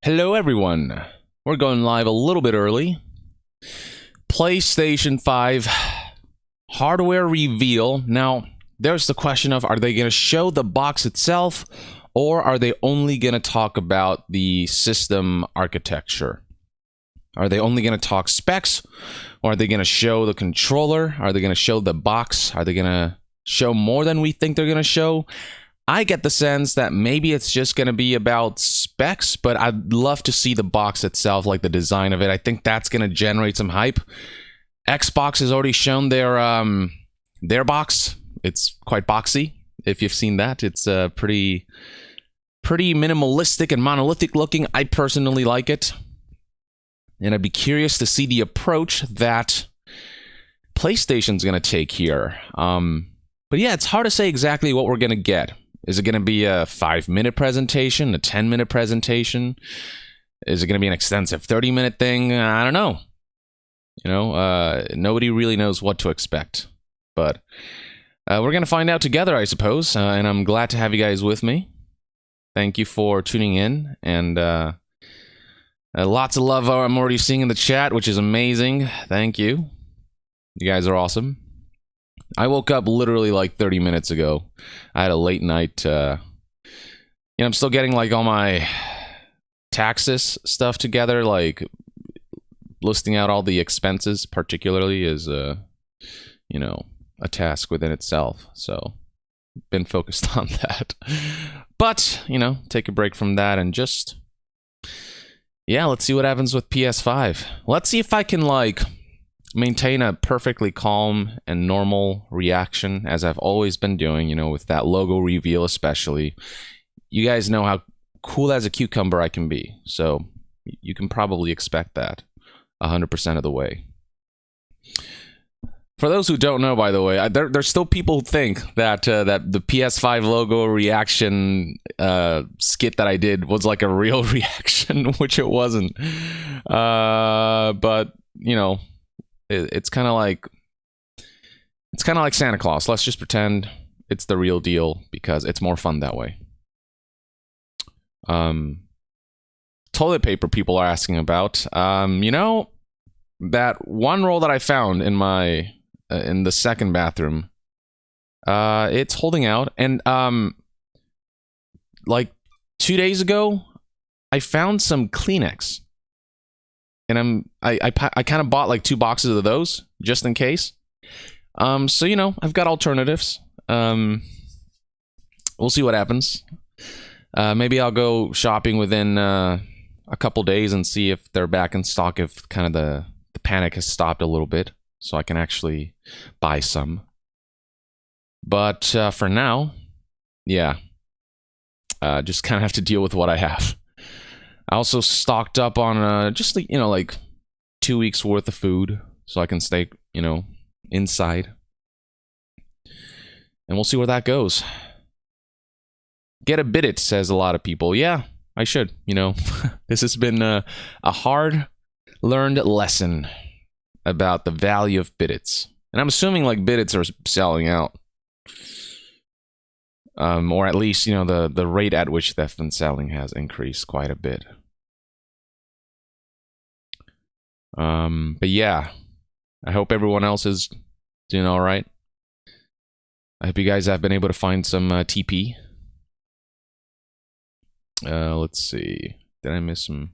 Hello everyone. We're going live a little bit early. PlayStation 5 hardware reveal. Now, there's the question of, are they going to show the box itself, or are they only going to talk about the system architecture? Are they only going to talk specs, or are they going to show the controller? Are they going to show the box? Are they going to show more than we think they're going to show? I get the sense that maybe it's just going to be about specs, but I'd love to see the box itself, like the design of it. I think that's going to generate some hype. Xbox has already shown their box. It's quite boxy. If you've seen that, it's pretty minimalistic and monolithic looking. I personally like it, and I'd be curious to see the approach that PlayStation's going to take here. But yeah, it's hard to say exactly what we're going to get. Is it going to be a 5-minute presentation, a 10-minute presentation? Is it going to be an extensive 30-minute thing? I don't know. Nobody really knows what to expect. But we're going to find out together, I suppose. And I'm glad to have you guys with me. Thank you for tuning in. And lots of love I'm already seeing in the chat, which is amazing. Thank you. You guys are awesome. I woke up literally like 30 minutes ago. I had a late night. I'm still getting like all my taxes stuff together, like listing out all the expenses particularly is a task within itself. So been focused on that. But, take a break from that and just let's see what happens with PS5. Let's see if I can maintain a perfectly calm and normal reaction, as I've always been doing, with that logo reveal especially. You guys know how cool as a cucumber I can be, so you can probably expect that 100% of the way. For those who don't know, by the way, there's still people who think that that the PS5 logo reaction skit that I did was like a real reaction, which it wasn't. But, it's kind of like Santa Claus. Let's just pretend it's the real deal because it's more fun that way. Toilet paper people are asking about. That one roll that I found in my in the second bathroom, it's holding out. And like 2 days ago, I found some Kleenex. And I kind of bought like 2 boxes of those just in case. So I've got alternatives. We'll see what happens. Maybe I'll go shopping within a couple days and see if they're back in stock. If kind of the panic has stopped a little bit, so I can actually buy some. But for now, just kind of have to deal with what I have. I also stocked up on just like 2 weeks worth of food so I can stay inside, and we'll see where that goes. Get a bit, it says a lot of people. Yeah, I should. This has been a hard learned lesson about the value of bidets, and I'm assuming like bidets are selling out, or at least the rate at which they've been selling has increased quite a bit. But yeah, I hope everyone else is doing all right. I hope you guys have been able to find some TP. Let's see. Did I miss some?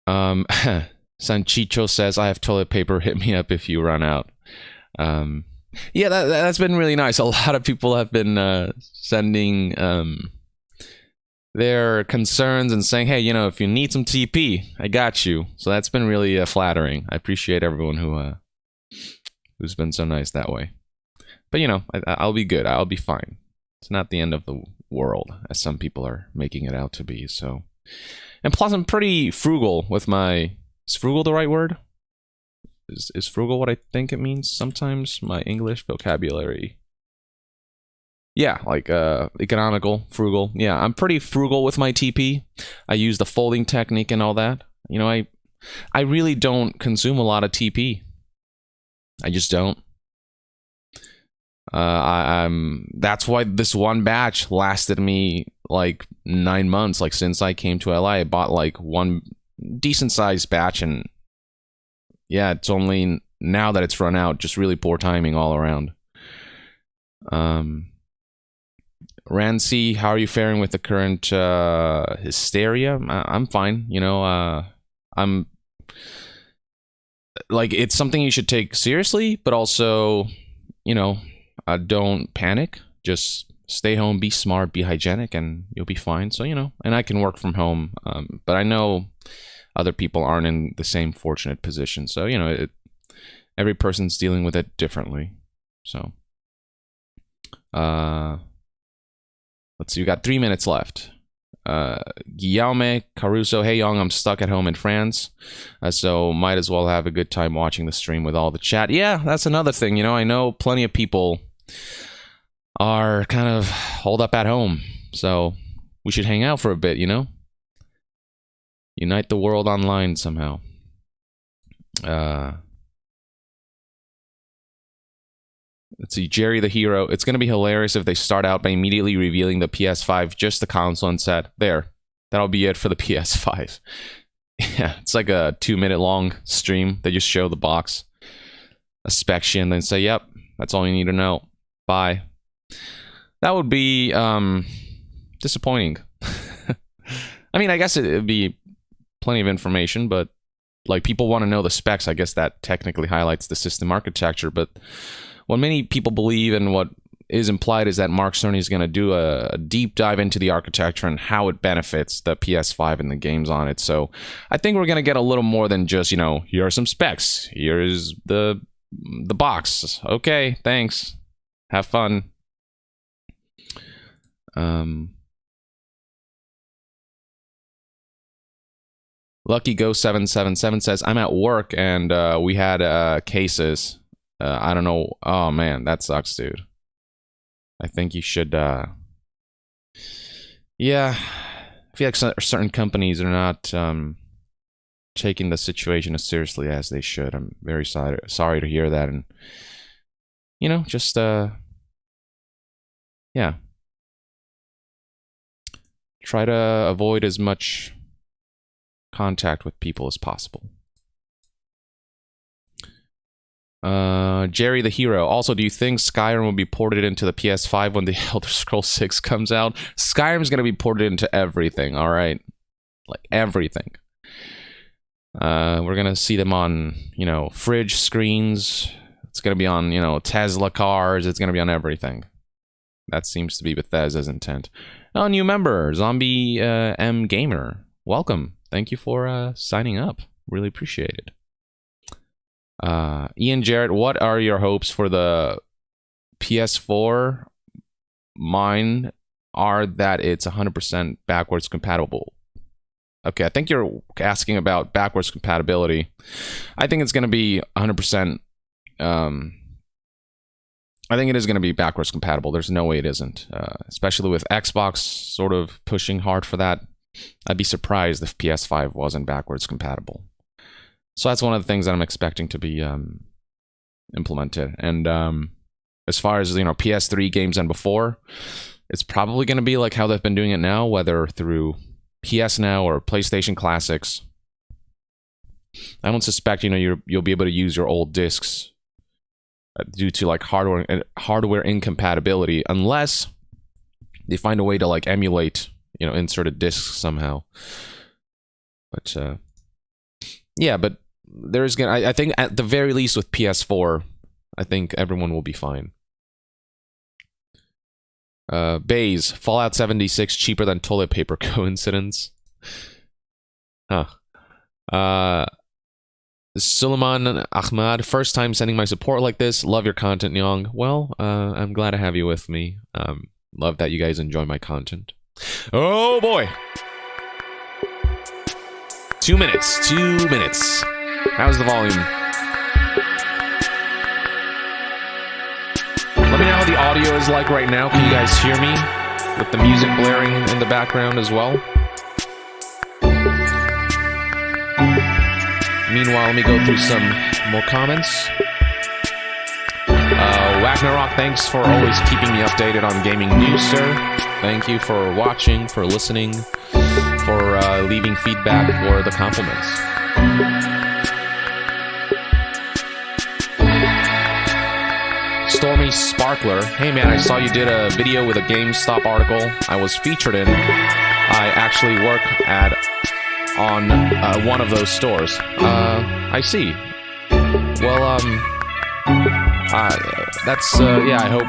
Sanchicho says, I have toilet paper. Hit me up if you run out. Yeah, that's been really nice. A lot of people have been sending their concerns and saying, hey, if you need some TP, I got you. So that's been really flattering. I appreciate everyone who's been so nice that way. But I'll be good. I'll be fine. It's not the end of the world, as some people are making it out to be. So, and plus, I'm pretty frugal with my. Is frugal the right word? Is frugal what I think it means? Sometimes my English vocabulary. Yeah, like economical, frugal. Yeah, I'm pretty frugal with my TP. I use the folding technique and all that. I really don't consume a lot of TP. I just don't. That's why this one batch lasted me like 9 months. Like since I came to LA, I bought like one decent sized batch, and yeah, it's only now that it's run out. Just really poor timing all around. Rancy, how are you faring with the current hysteria? I'm fine. You know, I'm like, it's something you should take seriously, but also, you know, don't panic. Just stay home, be smart, be hygienic, and you'll be fine. So, you know, and I can work from home, but I know other people aren't in the same fortunate position. So, you know, every person's dealing with it differently. So, let's see, we got 3 minutes left. Guillaume Caruso, hey Young, I'm stuck at home in France, so might as well have a good time watching the stream with all the chat. Yeah, that's another thing, you know, I know plenty of people are kind of holed up at home, so we should hang out for a bit, you know? Unite the world online somehow. Let's see, Jerry the Hero. It's going to be hilarious if they start out by immediately revealing the PS5, just the console, and said, there, that'll be it for the PS5. Yeah, it's like a 2-minute long stream. They just show the box, a spec sheet, and then say, yep, that's all you need to know. Bye. That would be disappointing. I mean, I guess it'd be plenty of information, but like, people want to know the specs. I guess that technically highlights the system architecture, but what many people believe and what is implied is that Mark Cerny is going to do a deep dive into the architecture and how it benefits the PS5 and the games on it. So I think we're going to get a little more than just, you know, here are some specs. Here's the box. Okay, thanks. Have fun. Lucky Go 777 says, I'm at work and we had cases. I don't know. Oh man, that sucks, dude. I think you should. Yeah, I feel like certain companies are not taking the situation as seriously as they should. I'm very sorry to hear that, and you know, just yeah, try to avoid as much contact with people as possible. Jerry the Hero. Also, do you think Skyrim will be ported into the PS5 when the Elder Scrolls 6 comes out? Skyrim's going to be ported into everything, alright? Like, everything. We're going to see them on, you know, fridge screens. It's going to be on, you know, Tesla cars. It's going to be on everything. That seems to be Bethesda's intent. Oh, new member, Zombie M Gamer. Welcome. Thank you for signing up. Really appreciate it. Ian Jarrett, what are your hopes for the PS4? Mine are that it's 100% backwards compatible. Okay, I think you're asking about backwards compatibility. I think it's going to be 100%. I think it is going to be backwards compatible. There's no way it isn't. Especially with Xbox sort of pushing hard for that. I'd be surprised if PS5 wasn't backwards compatible. So that's one of the things that I'm expecting to be implemented. And as far as, you know, PS3 games and before, it's probably going to be like how they've been doing it now, whether through PS Now or PlayStation Classics. I don't suspect, you know, you'll be able to use your old discs due to like hardware incompatibility, unless they find a way to like emulate, you know, inserted discs somehow. But yeah, but there's gonna, I think at the very least with PS4, I think everyone will be fine. Bays, Fallout 76 cheaper than toilet paper, coincidence? Huh. Suleiman Ahmad, first time sending my support like this. Love your content, Yong. Well, I'm glad to have you with me. Love that you guys enjoy my content. Oh boy! 2 minutes. 2 minutes. How's the volume? Let me know how the audio is like right now. Can you guys hear me? With the music blaring in the background as well. Meanwhile, let me go through some more comments. Ragnarok, thanks for always keeping me updated on gaming news, sir. Thank you for watching, for listening, for leaving feedback, for the compliments. Stormy Sparkler, hey man, I saw you did a video with a GameStop article I was featured in. I actually work on one of those stores. I see. Well, that's yeah. I hope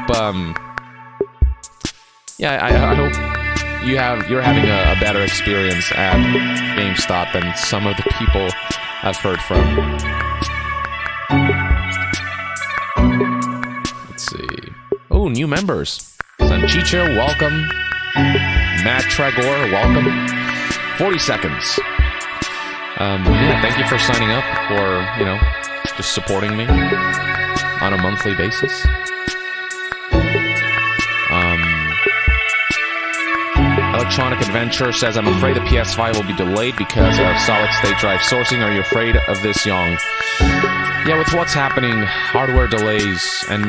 I hope you're having a better experience at GameStop than some of the people I've heard from. Let's see. Oh, new members. Sanchicha, welcome. Matt Tragor, welcome. 40 seconds. Yeah, thank you for signing up, or, you know, just supporting me on a monthly basis. Electronic Adventure says, I'm afraid the PS5 will be delayed because of solid-state drive sourcing. Are you afraid of this, Yong? Yeah, with what's happening, hardware delays and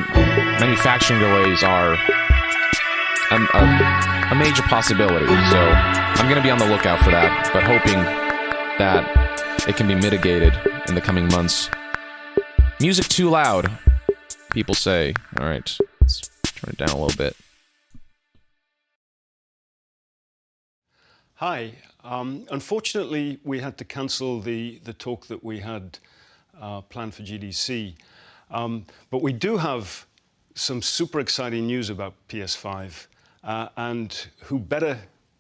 manufacturing delays are a major possibility. So I'm going to be on the lookout for that, but hoping that it can be mitigated in the coming months. Music too loud, people say. All right, let's turn it down a little bit. Hi. Unfortunately, we had to cancel the talk that we had planned for GDC. But we do have some super exciting news about PS5. And who better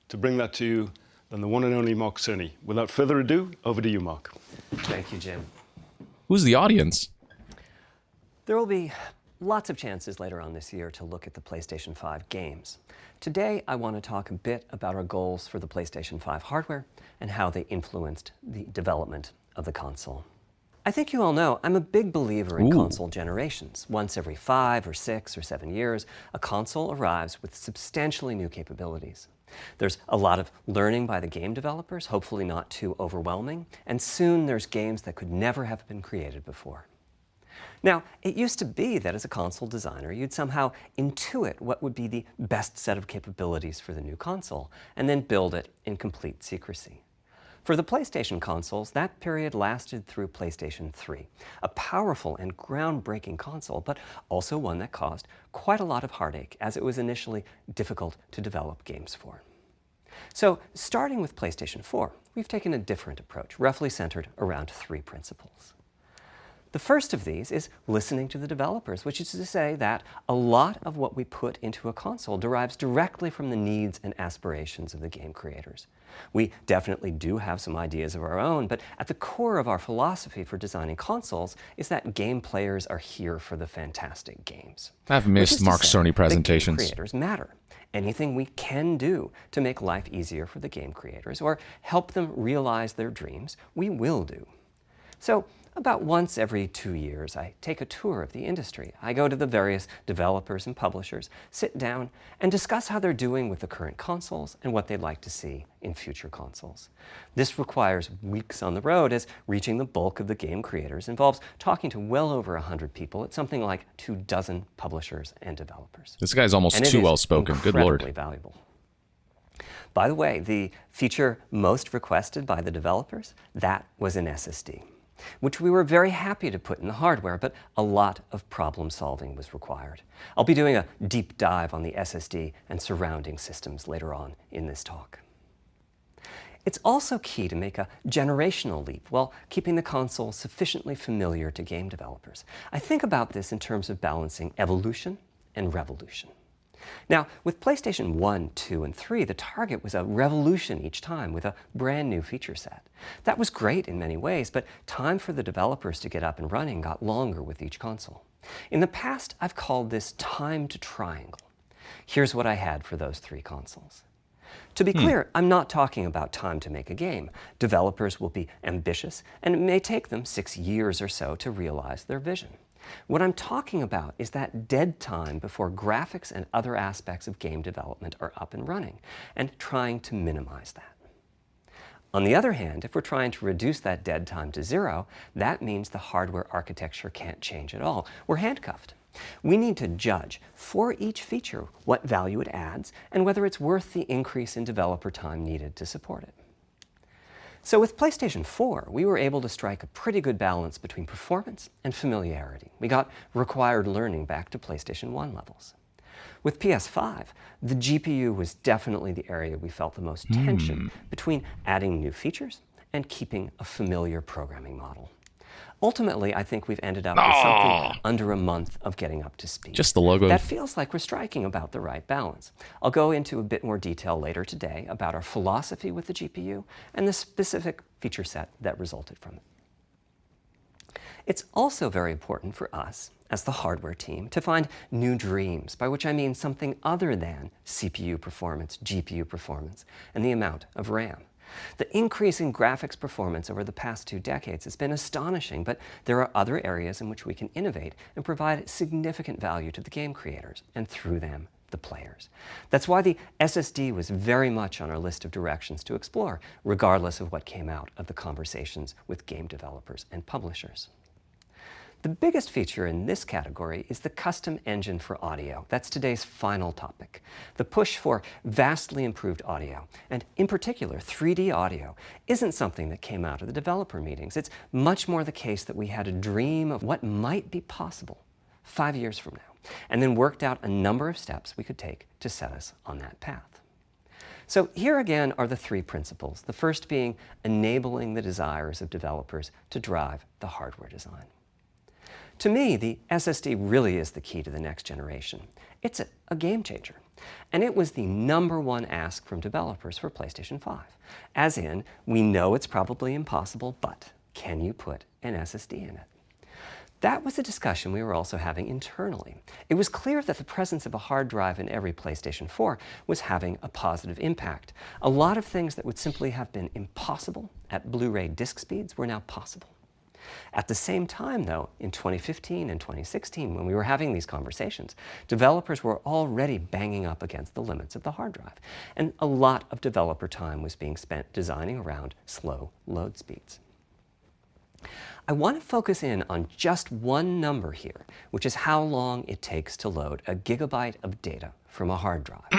to bring that to you than the one and only Mark Cerny. Without further ado, over to you, Mark. Thank you, Jim. Who's the audience? There will be lots of chances later on this year to look at the PlayStation 5 games. Today, I want to talk a bit about our goals for the PlayStation 5 hardware and how they influenced the development of the console. I think you all know I'm a big believer in console generations. Once every 5 or 6 or 7 years, a console arrives with substantially new capabilities. There's a lot of learning by the game developers, hopefully not too overwhelming, and soon there's games that could never have been created before. Now, it used to be that as a console designer, you'd somehow intuit what would be the best set of capabilities for the new console, and then build it in complete secrecy. For the PlayStation consoles, that period lasted through PlayStation 3, a powerful and groundbreaking console, but also one that caused quite a lot of heartache, as it was initially difficult to develop games for. So, starting with PlayStation 4, we've taken a different approach, roughly centered around 3 principles. The first of these is listening to the developers, which is to say that a lot of what we put into a console derives directly from the needs and aspirations of the game creators. We definitely do have some ideas of our own, but at the core of our philosophy for designing consoles is that game players are here for the fantastic games. I've missed Mark Cerny presentations. Game creators matter. Anything we can do to make life easier for the game creators or help them realize their dreams, we will do. So, about once every 2 years, I take a tour of the industry. I go to the various developers and publishers, sit down, and discuss how they're doing with the current consoles and what they'd like to see in future consoles. This requires weeks on the road, as reaching the bulk of the game creators involves talking to well over 100 people at something like 24 publishers and developers. This guy's almost too well-spoken. Good Lord. Incredibly valuable. By the way, the feature most requested by the developers, that was an SSD, which we were very happy to put in the hardware, but a lot of problem solving was required. I'll be doing a deep dive on the SSD and surrounding systems later on in this talk. It's also key to make a generational leap while keeping the console sufficiently familiar to game developers. I think about this in terms of balancing evolution and revolution. Now, with PlayStation 1, 2, and 3, the target was a revolution each time with a brand new feature set. That was great in many ways, but time for the developers to get up and running got longer with each console. In the past, I've called this time to triangle. Here's what I had for those 3 consoles. To be clear, I'm not talking about time to make a game. Developers will be ambitious, and it may take them 6 years or so to realize their vision. What I'm talking about is that dead time before graphics and other aspects of game development are up and running, and trying to minimize that. On the other hand, if we're trying to reduce that dead time to 0, that means the hardware architecture can't change at all. We're handcuffed. We need to judge for each feature what value it adds and whether it's worth the increase in developer time needed to support it. So with PlayStation 4, we were able to strike a pretty good balance between performance and familiarity. We got required learning back to PlayStation 1 levels. With PS5, the GPU was definitely the area we felt the most tension between adding new features and keeping a familiar programming model. Ultimately, I think we've ended up with something under a month of getting up to speed. Just the logo. That feels like we're striking about the right balance. I'll go into a bit more detail later today about our philosophy with the GPU and the specific feature set that resulted from it. It's also very important for us, as the hardware team, to find new dreams, by which I mean something other than CPU performance, GPU performance, and the amount of RAM. The increase in graphics performance over the past 2 decades has been astonishing, but there are other areas in which we can innovate and provide significant value to the game creators, and through them, the players. That's why the SSD was very much on our list of directions to explore, regardless of what came out of the conversations with game developers and publishers. The biggest feature in this category is the custom engine for audio. That's today's final topic. The push for vastly improved audio, and in particular 3D audio, isn't something that came out of the developer meetings. It's much more the case that we had a dream of what might be possible 5 years from now, and then worked out a number of steps we could take to set us on that path. So here again are the 3 principles, the first being enabling the desires of developers to drive the hardware design. To me, the SSD really is the key to the next generation. It's a game changer. And it was the #1 ask from developers for PlayStation 5. As in, we know it's probably impossible, but can you put an SSD in it? That was a discussion we were also having internally. It was clear that the presence of a hard drive in every PlayStation 4 was having a positive impact. A lot of things that would simply have been impossible at Blu-ray disc speeds were now possible. At the same time, though, in 2015 and 2016, when we were having these conversations, developers were already banging up against the limits of the hard drive, and a lot of developer time was being spent designing around slow load speeds. I want to focus in on just one number here, which is how long it takes to load a gigabyte of data from a hard drive.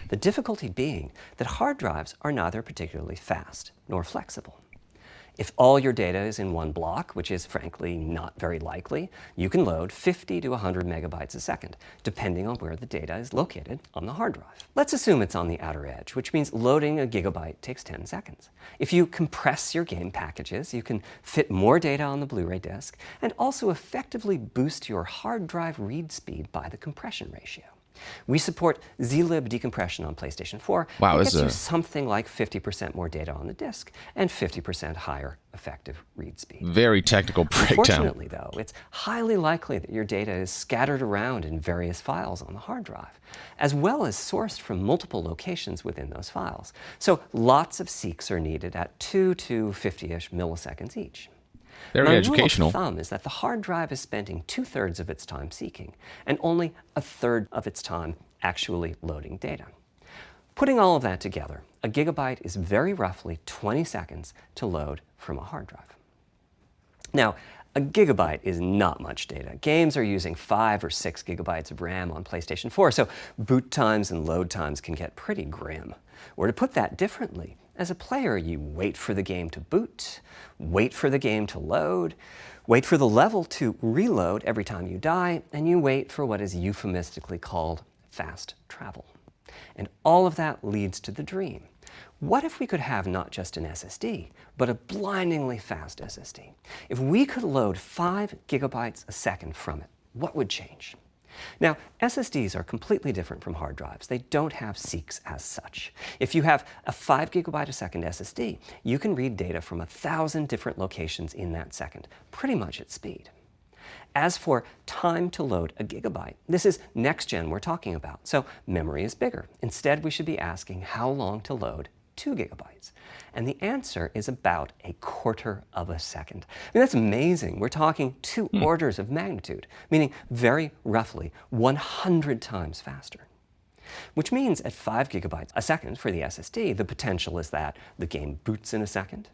The difficulty being that hard drives are neither particularly fast nor flexible. If all your data is in one block, which is frankly not very likely, you can load 50 to 100 megabytes a second, depending on where the data is located on the hard drive. Let's assume it's on the outer edge, which means loading a gigabyte takes 10 seconds. If you compress your game packages, you can fit more data on the Blu-ray disc and also effectively boost your hard drive read speed by the compression ratio. We support zlib decompression on PlayStation 4. Wow, it gets you something like 50% more data on the disk and 50% higher effective read speed. Very technical breakdown. Unfortunately, though, it's highly likely that your data is scattered around in various files on the hard drive, as well as sourced from multiple locations within those files. So lots of seeks are needed at 2 to 50-ish milliseconds each. Very educational. My rule of thumb is that the hard drive is spending 2/3 of its time seeking and only 1/3 of its time actually loading data. Putting all of that together, a gigabyte is very roughly 20 seconds to load from a hard drive. Now, a gigabyte is not much data. Games are using 5 or 6 gigabytes of RAM on PlayStation 4, so boot times and load times can get pretty grim. Or to put that differently, as a player, you wait for the game to boot, wait for the game to load, wait for the level to reload every time you die, and you wait for what is euphemistically called fast travel. And all of that leads to the dream. What if we could have not just an SSD, but a blindingly fast SSD? If we could load 5 gigabytes a second from it, what would change? Now, SSDs are completely different from hard drives. They don't have seeks as such. If you have a 5 gigabyte a second SSD, you can read data from 1,000 different locations in that second, pretty much at speed. As for time to load a gigabyte, this is next gen we're talking about, so memory is bigger. Instead, we should be asking how long to load 2 gigabytes. And the answer is about 1/4 of a second. I mean, that's amazing. We're talking 2 orders of magnitude, meaning very roughly 100 times faster. Which means at 5 gigabytes a second for the SSD, the potential is that the game boots in a second,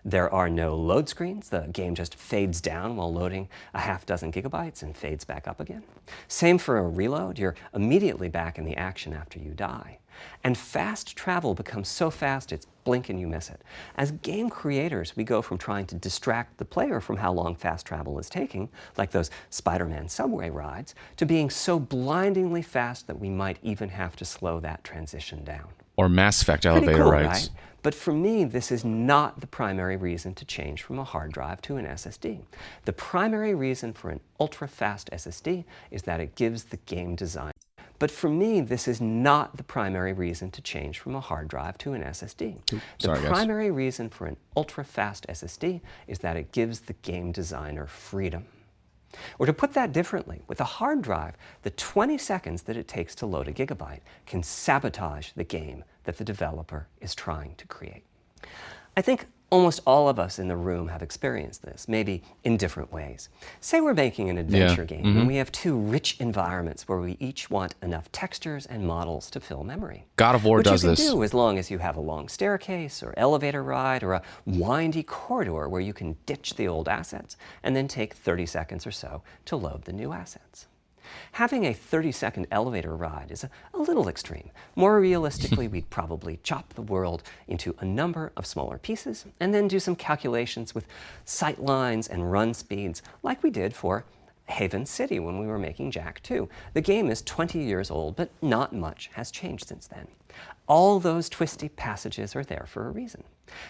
There are no load screens. The game just fades down while loading a half dozen gigabytes and fades back up again. Same for a reload. You're immediately back in the action after you die. And fast travel becomes so fast it's blink and you miss it. As game creators, we go from trying to distract the player from how long fast travel is taking, like those Spider-Man subway rides, to being so blindingly fast that we might even have to slow that transition down. Or Mass Effect elevator Pretty cool, rides. right? But for me, this is not the primary reason to change from a hard drive to an SSD. The primary reason for an ultra-fast SSD is that it gives the game design. But for me, this is not the primary reason to change from a hard drive to an SSD. The primary reason for an ultra-fast SSD is that it gives the game designer freedom. Or to put that differently, with a hard drive, the 20 seconds that it takes to load a gigabyte can sabotage the game that the developer is trying to create. I think almost all of us in the room have experienced this, maybe in different ways. Say we're making an adventure game, and we have two rich environments where we each want enough textures and models to fill memory. God of War does this. Which you can do as long as you have a long staircase or elevator ride or a windy corridor where you can ditch the old assets and then take 30 seconds or so to load the new assets. Having a 30-second elevator ride is a little extreme. More realistically, we'd probably chop the world into a number of smaller pieces and then do some calculations with sight lines and run speeds like we did for Haven City when we were making Jak 2. The game is 20 years old, but not much has changed since then. All those twisty passages are there for a reason.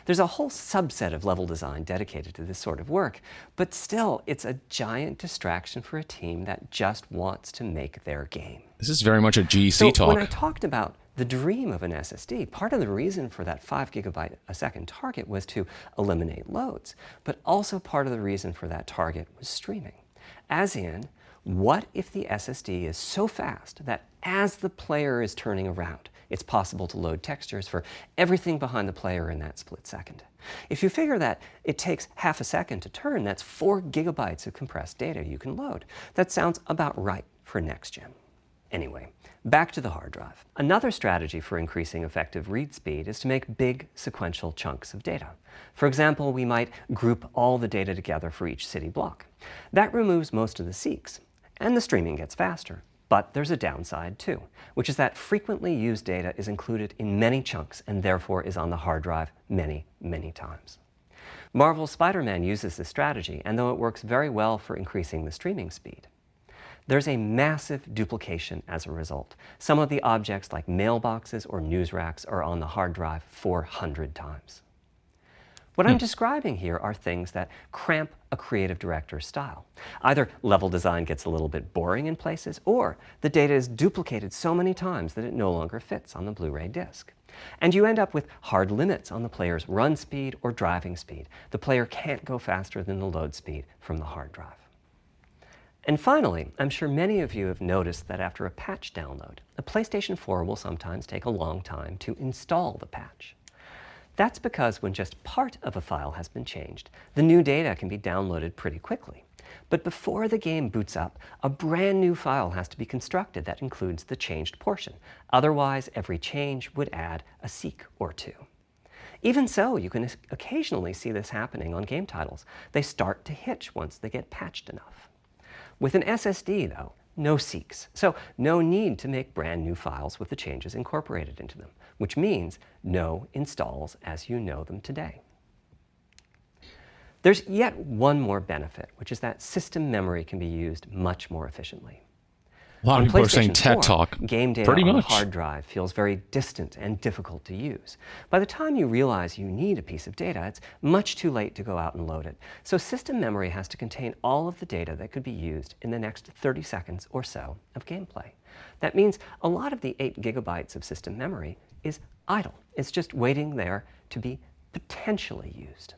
There's a whole subset of level design dedicated to this sort of work, but still, it's a giant distraction for a team that just wants to make their game. This is very much a GC talk. When I talked about the dream of an SSD, part of the reason for that 5 gigabyte a second target was to eliminate loads, but also part of the reason for that target was streaming. As in, what if the SSD is so fast that as the player is turning around, it's possible to load textures for everything behind the player in that split second? If you figure that it takes half a second to turn, that's 4 gigabytes of compressed data you can load. That sounds about right for next gen. Anyway, back to the hard drive. Another strategy for increasing effective read speed is to make big sequential chunks of data. For example, we might group all the data together for each city block. That removes most of the seeks, and the streaming gets faster. But there's a downside too, which is that frequently used data is included in many chunks and therefore is on the hard drive many, many times. Marvel's Spider-Man uses this strategy, and though it works very well for increasing the streaming speed, there's a massive duplication as a result. Some of the objects like mailboxes or news racks are on the hard drive 400 times. What I'm describing here are things that cramp a creative director's style. Either level design gets a little bit boring in places, or the data is duplicated so many times that it no longer fits on the Blu-ray disc. And you end up with hard limits on the player's run speed or driving speed. The player can't go faster than the load speed from the hard drive. And finally, I'm sure many of you have noticed that after a patch download, a PlayStation 4 will sometimes take a long time to install the patch. That's because when just part of a file has been changed, the new data can be downloaded pretty quickly. But before the game boots up, a brand new file has to be constructed that includes the changed portion. Otherwise, every change would add a seek or two. Even so, you can occasionally see this happening on game titles. They start to hitch once they get patched enough. With an SSD, though, no seeks, so no need to make brand new files with the changes incorporated into them, which means no installs as you know them today. There's yet one more benefit, which is that system memory can be used much more efficiently. A lot of people are saying TED Talk. Game data on a hard drive feels very distant and difficult to use. By the time you realize you need a piece of data, it's much too late to go out and load it. So system memory has to contain all of the data that could be used in the next 30 seconds or so of gameplay. That means a lot of the 8 gigabytes of system memory is idle. It's just waiting there to be potentially used.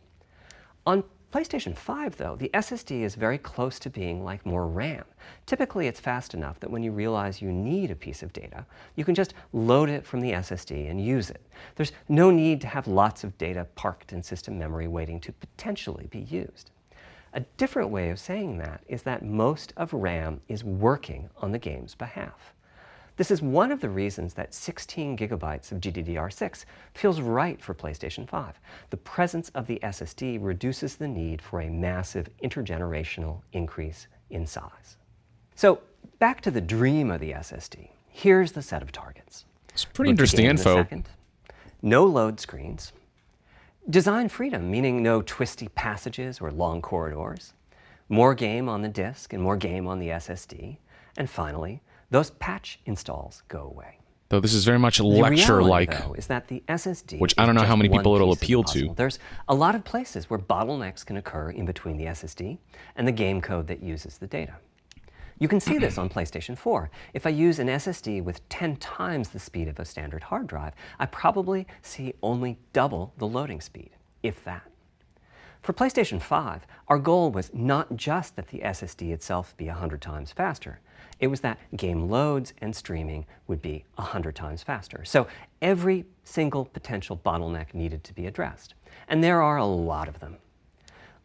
On PlayStation 5, though, the SSD is very close to being like more RAM. Typically, it's fast enough that when you realize you need a piece of data, you can just load it from the SSD and use it. There's no need to have lots of data parked in system memory waiting to potentially be used. A different way of saying that is that most of RAM is working on the game's behalf. This is one of the reasons that 16 gigabytes of GDDR6 feels right for PlayStation 5. The presence of the SSD reduces the need for a massive intergenerational increase in size. So back to the dream of the SSD. Here's the set of targets. It's pretty interesting info. Second, no load screens. Design freedom, meaning no twisty passages or long corridors. More game on the disk and more game on the SSD. And finally, those patch installs go away. Though this is very much lecture-like, though, is that the SSD which I don't know how many people it'll appeal to. There's a lot of places where bottlenecks can occur in between the SSD and the game code that uses the data. You can see this on PlayStation 4. If I use an SSD with 10 times the speed of a standard hard drive, I probably see only double the loading speed, if that. For PlayStation 5, our goal was not just that the SSD itself be 100 times faster. It was that game loads and streaming would be 100 times faster. So every single potential bottleneck needed to be addressed. And there are a lot of them.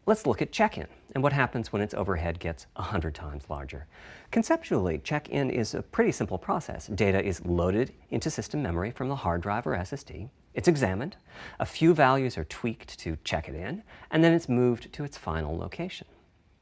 Let's look at check-in and what happens when its overhead gets 100 times larger. Conceptually, check-in is a pretty simple process. Data is loaded into system memory from the hard drive or SSD. It's examined, a few values are tweaked to check it in, and then it's moved to its final location.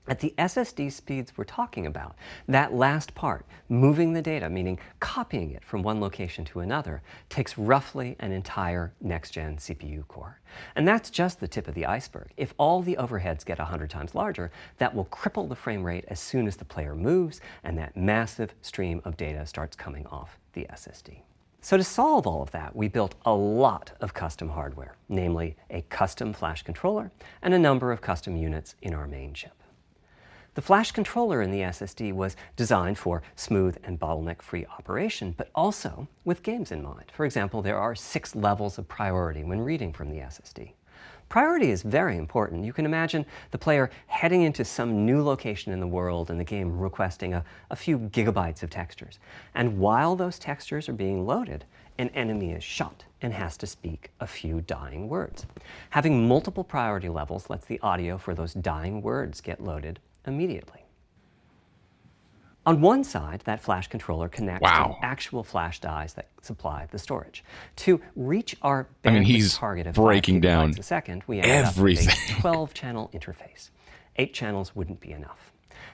At the SSD speeds we're talking about, that last part, moving the data, meaning copying it from one location to another, takes roughly an entire next-gen CPU core. And that's just the tip of the iceberg. If all the overheads get 100 times larger, that will cripple the frame rate as soon as the player moves, and that massive stream of data starts coming off the SSD. So to solve all of that, we built a lot of custom hardware, namely a custom flash controller and a number of custom units in our main chip. The flash controller in the SSD was designed for smooth and bottleneck-free operation, but also with games in mind. For example, there are 6 levels of priority when reading from the SSD. Priority is very important. You can imagine the player heading into some new location in the world and the game requesting a few gigabytes of textures. And while those textures are being loaded, an enemy is shot and has to speak a few dying words. Having multiple priority levels lets the audio for those dying words get loaded immediately. On one side, that flash controller connects to actual flash dies that supply the storage. To reach our bandwidth target of 5 gigabytes a second, we ended up with a 12-channel interface. 8 channels wouldn't be enough.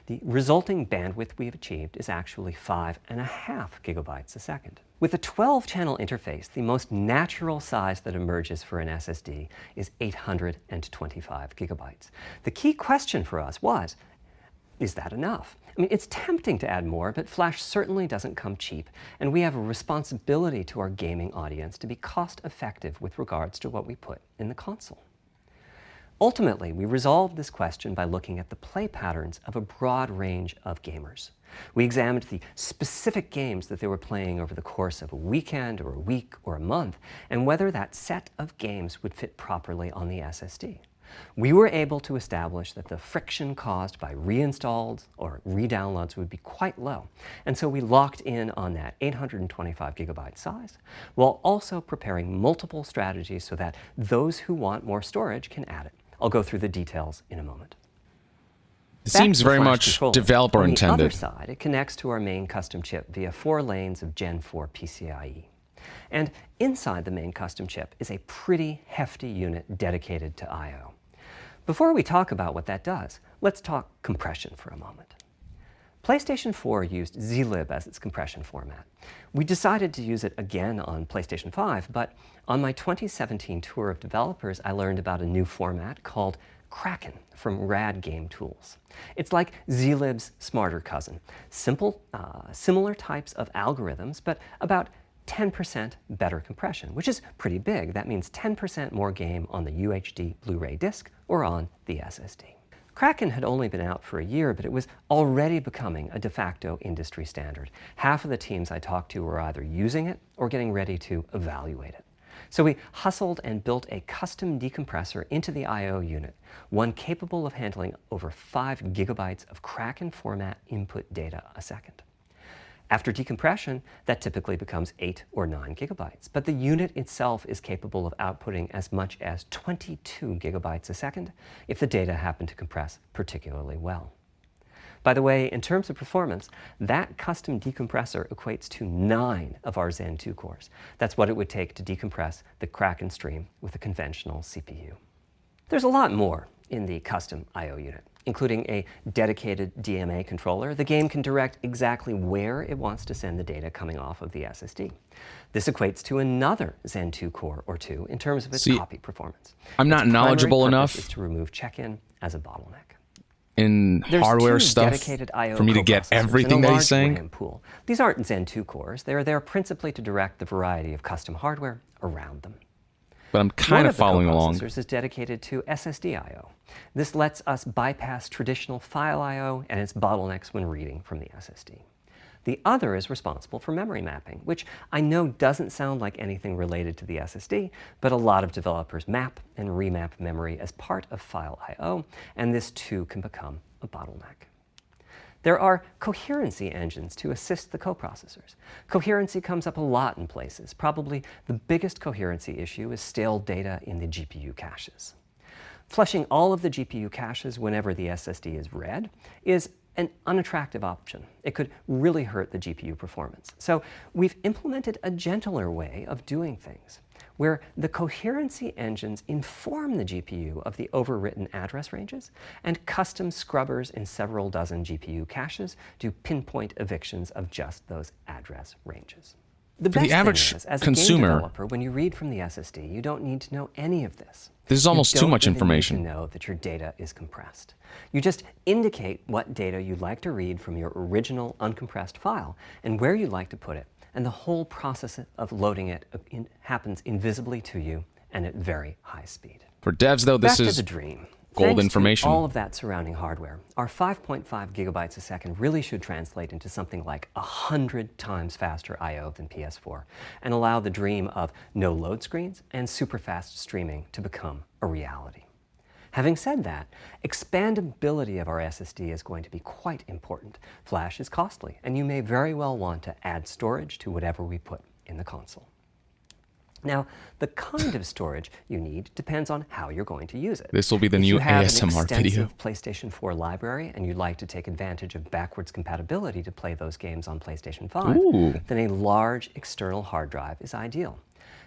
The resulting bandwidth we've achieved is actually 5.5 gigabytes a second. With a 12-channel interface, the most natural size that emerges for an SSD is 825 gigabytes. The key question for us was, is that enough? I mean, it's tempting to add more, but flash certainly doesn't come cheap, and we have a responsibility to our gaming audience to be cost-effective with regards to what we put in the console. Ultimately, we resolved this question by looking at the play patterns of a broad range of gamers. We examined the specific games that they were playing over the course of a weekend or a week or a month, and whether that set of games would fit properly on the SSD. We were able to establish that the friction caused by reinstalls or re-downloads would be quite low, and so we locked in on that 825 gigabyte size, while also preparing multiple strategies so that those who want more storage can add it. I'll go through the details in a moment. It seems very much developer intended. On the other side, it connects to our main custom chip via 4 lanes of Gen 4 PCIe. And inside the main custom chip is a pretty hefty unit dedicated to I/O. Before we talk about what that does, let's talk compression for a moment. PlayStation 4 used zlib as its compression format. We decided to use it again on PlayStation 5, but on my 2017 tour of developers, I learned about a new format called Kraken from Rad Game Tools. It's like zlib's smarter cousin. Simple, similar types of algorithms, but about 10% better compression, which is pretty big. That means 10% more game on the UHD Blu-ray disc or on the SSD. Kraken had only been out for a year, but it was already becoming a de facto industry standard. Half of the teams I talked to were either using it or getting ready to evaluate it. So we hustled and built a custom decompressor into the I/O unit, one capable of handling over 5 gigabytes of Kraken format input data a second. After decompression, that typically becomes 8 or 9 gigabytes, but the unit itself is capable of outputting as much as 22 gigabytes a second if the data happen to compress particularly well. By the way, in terms of performance, that custom decompressor equates to 9 of our Zen 2 cores. That's what it would take to decompress the Kraken stream with a conventional CPU. There's a lot more in the custom I/O unit, including a dedicated DMA controller. The game can direct exactly where it wants to send the data coming off of the SSD. This equates to another Zen 2 core or 2 in terms of its copy performance. I'm not knowledgeable enough is to remove check-in as a bottleneck. In hardware stuff for me to get everything that he's saying. Pool. These aren't Zen 2 cores. They're there principally to direct the variety of custom hardware around them. But I'm kind of following along. One of the coprocessors is dedicated to SSD I/O. This lets us bypass traditional file I/O and its bottlenecks when reading from the SSD. The other is responsible for memory mapping, which I know doesn't sound like anything related to the SSD, but a lot of developers map and remap memory as part of file I/O, and this too can become a bottleneck. There are coherency engines to assist the coprocessors. Coherency comes up a lot in places. Probably the biggest coherency issue is stale data in the GPU caches. Flushing all of the GPU caches whenever the SSD is read is an unattractive option. It could really hurt the GPU performance. So we've implemented a gentler way of doing things, where the coherency engines inform the GPU of the overwritten address ranges, and custom scrubbers in several dozen GPU caches do pinpoint evictions of just those address ranges. The best average thing is, as consumer, a game developer, when you read from the SSD, you don't need to know any of this. This is almost too much information. You don't even need to know that your data is compressed. You just indicate what data you'd like to read from your original uncompressed file and where you'd like to put it, and the whole process of loading it happens invisibly to you and at very high speed. For devs, though, this is the dream. gold Thanks information. To all of that surrounding hardware, our 5.5 gigabytes a second really should translate into something like 100 times faster I/O than PS4 and allow the dream of no load screens and super fast streaming to become a reality. Having said that, expandability of our SSD is going to be quite important. Flash is costly, and you may very well want to add storage to whatever we put in the console. Now, the kind of storage you need depends on how you're going to use it. This will be the new ASMR video. If you have an extensive PlayStation 4 library and you'd like to take advantage of backwards compatibility to play those games on PlayStation 5, then a large external hard drive is ideal.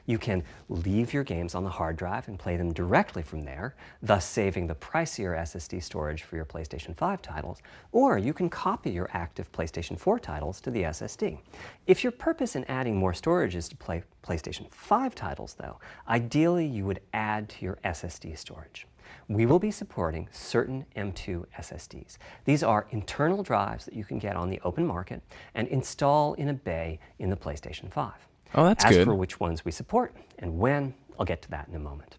You can leave your games on the hard drive and play them directly from there, thus saving the pricier SSD storage for your PlayStation 5 titles, or you can copy your active PlayStation 4 titles to the SSD. If your purpose in adding more storage is to play PlayStation 5 titles, though, ideally you would add to your SSD storage. We will be supporting certain M2 SSDs. These are internal drives that you can get on the open market and install in a bay in the PlayStation 5. Oh, that's good. As for which ones we support and when, I'll get to that in a moment.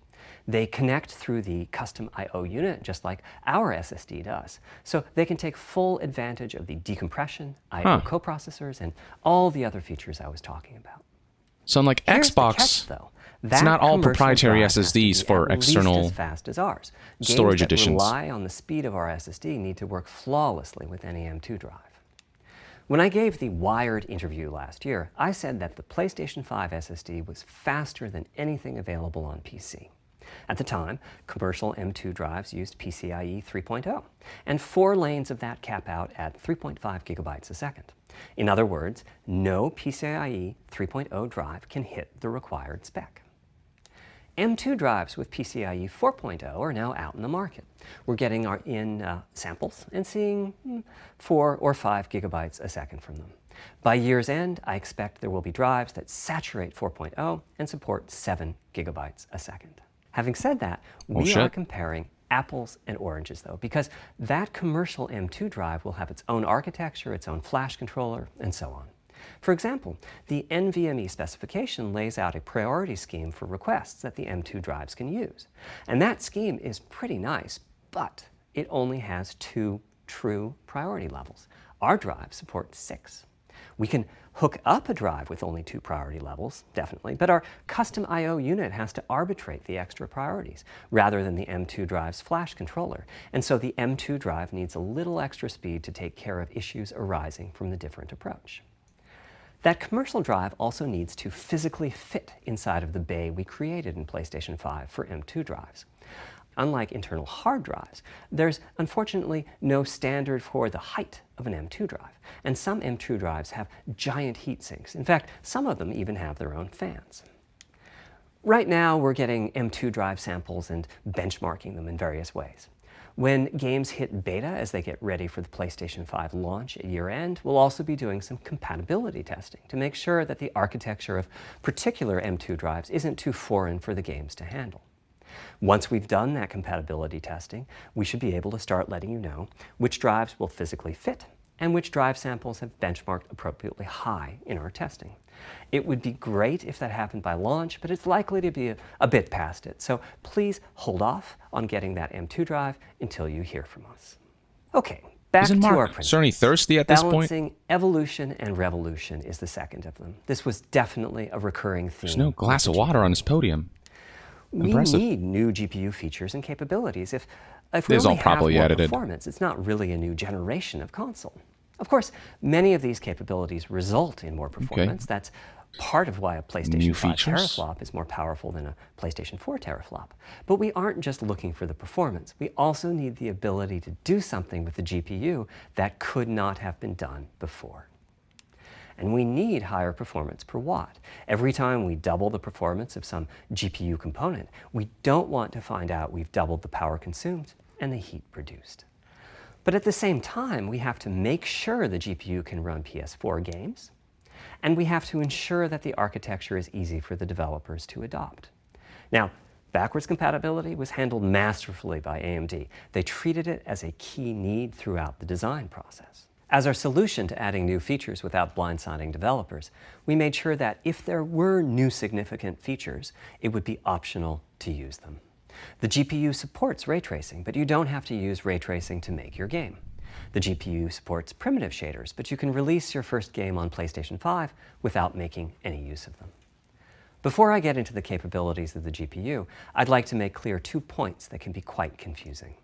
They connect through the custom I/O unit just like our SSD does. So they can take full advantage of the decompression, I/O coprocessors, and all the other features I was talking about. So unlike Xbox, catch, though. It's not all proprietary drive has to be SSDs for at least external as fast as ours. storage Games that editions. rely on the speed of our SSD need to work flawlessly with any M2 drive. When I gave the Wired interview last year, I said that the PlayStation 5 SSD was faster than anything available on PC. At the time, commercial M2 drives used PCIe 3.0, and 4 lanes of that cap out at 3.5 gigabytes a second. In other words, no PCIe 3.0 drive can hit the required spec. M2 drives with PCIe 4.0 are now out in the market. We're getting samples and seeing 4 or 5 gigabytes a second from them. By year's end, I expect there will be drives that saturate 4.0 and support 7 gigabytes a second. Having said that, we are comparing apples and oranges, though, because that commercial M2 drive will have its own architecture, its own flash controller, and so on. For example, the NVMe specification lays out a priority scheme for requests that the M2 drives can use. And that scheme is pretty nice, but it only has 2 true priority levels. Our drive supports 6. We can hook up a drive with only 2 priority levels, definitely, but our custom I/O unit has to arbitrate the extra priorities rather than the M2 drive's flash controller. And so the M2 drive needs a little extra speed to take care of issues arising from the different approach. That commercial drive also needs to physically fit inside of the bay we created in PlayStation 5 for M2 drives. Unlike internal hard drives, there's unfortunately no standard for the height of an M2 drive, and some M2 drives have giant heat sinks. In fact, some of them even have their own fans. Right now, we're getting M2 drive samples and benchmarking them in various ways. When games hit beta as they get ready for the PlayStation 5 launch at year-end, we'll also be doing some compatibility testing to make sure that the architecture of particular M2 drives isn't too foreign for the games to handle. Once we've done that compatibility testing, we should be able to start letting you know which drives will physically fit and which drive samples have benchmarked appropriately high in our testing. It would be great if that happened by launch, but it's likely to be a bit past it. So please hold off on getting that M2 drive until you hear from us. Okay, back to our principles. Certainly thirsty at this point. Balancing evolution and revolution is the second of them. This was definitely a recurring theme. There's no glass of water on this podium. We need new GPU features and capabilities. If we This is all only have properly more edited. performance, it's not really a new generation of console. Of course, many of these capabilities result in more performance. That's part of why a PlayStation 5 teraflop is more powerful than a PlayStation 4 teraflop. But we aren't just looking for the performance. We also need the ability to do something with the GPU that could not have been done before. And we need higher performance per watt. Every time we double the performance of some GPU component, we don't want to find out we've doubled the power consumed and the heat produced. But at the same time, we have to make sure the GPU can run PS4 games, and we have to ensure that the architecture is easy for the developers to adopt. Now, backwards compatibility was handled masterfully by AMD. They treated it as a key need throughout the design process. As our solution to adding new features without blindsiding developers, we made sure that if there were new significant features, it would be optional to use them. The GPU supports ray tracing, but you don't have to use ray tracing to make your game. The GPU supports primitive shaders, but you can release your first game on PlayStation 5 without making any use of them. Before I get into the capabilities of the GPU, I'd like to make clear 2 points that can be quite confusing.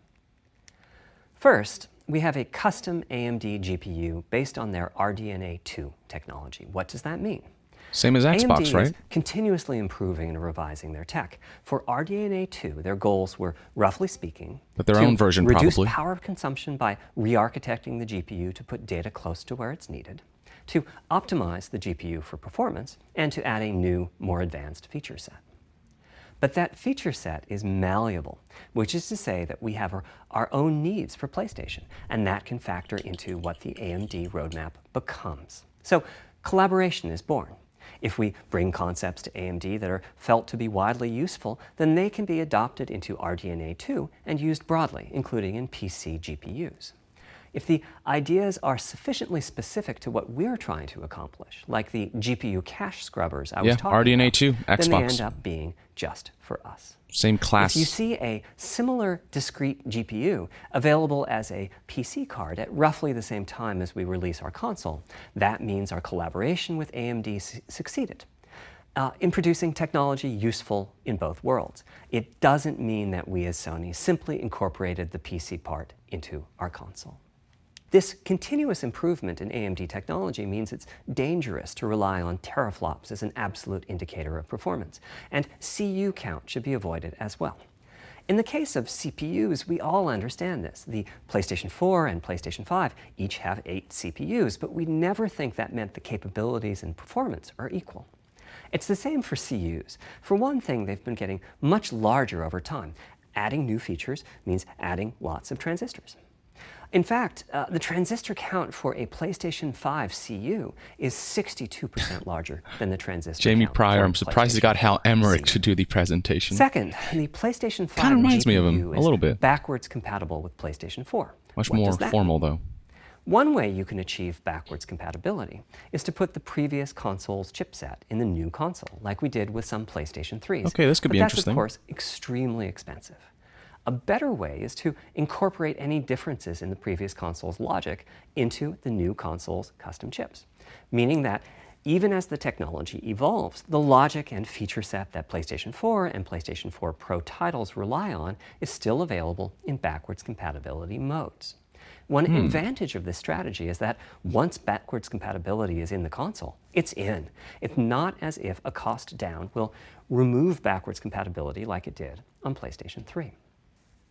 First, we have a custom AMD GPU based on their RDNA 2 technology. What does that mean? Same as Xbox, AMD right? is continuously improving and revising their tech. For RDNA 2, their goals were, roughly speaking, but their own version reduce probably. power consumption by re-architecting the GPU to put data close to where it's needed, to optimize the GPU for performance, and to add a new, more advanced feature set. But that feature set is malleable, which is to say that we have our own needs for PlayStation, and that can factor into what the AMD roadmap becomes. So collaboration is born. If we bring concepts to AMD that are felt to be widely useful, then they can be adopted into RDNA 2 and used broadly, including in PC GPUs. If the ideas are sufficiently specific to what we're trying to accomplish, like the GPU cache scrubbers I was talking RDNA about, 2, then they Xbox. end up being just for us. Same class. If you see a similar discrete GPU available as a PC card at roughly the same time as we release our console, that means our collaboration with AMD succeeded in producing technology useful in both worlds. It doesn't mean that we as Sony simply incorporated the PC part into our console. This continuous improvement in AMD technology means it's dangerous to rely on teraflops as an absolute indicator of performance, and CU count should be avoided as well. In the case of CPUs, we all understand this. The PlayStation 4 and PlayStation 5 each have 8 CPUs, but we never think that meant the capabilities and performance are equal. It's the same for CUs. For one thing, they've been getting much larger over time. Adding new features means adding lots of transistors. In fact, the transistor count for a PlayStation 5 CU is 62% larger than the transistor Jamie count Pryor, for I'm surprised he got Hal Emmerich to do the presentation. Second, the PlayStation 5 Kind of reminds me of him, GPU a little bit. is backwards compatible with PlayStation 4. Much What more does that formal, mean? though. One way you can achieve backwards compatibility is to put the previous console's chipset in the new console, like we did with some PlayStation 3s. Okay, this could be interesting. That's, of course, extremely expensive. A better way is to incorporate any differences in the previous console's logic into the new console's custom chips, meaning that even as the technology evolves, the logic and feature set that PlayStation 4 and PlayStation 4 Pro titles rely on is still available in backwards compatibility modes. One advantage of this strategy is that once backwards compatibility is in the console, it's in. It's not as if a cost down will remove backwards compatibility like it did on PlayStation 3.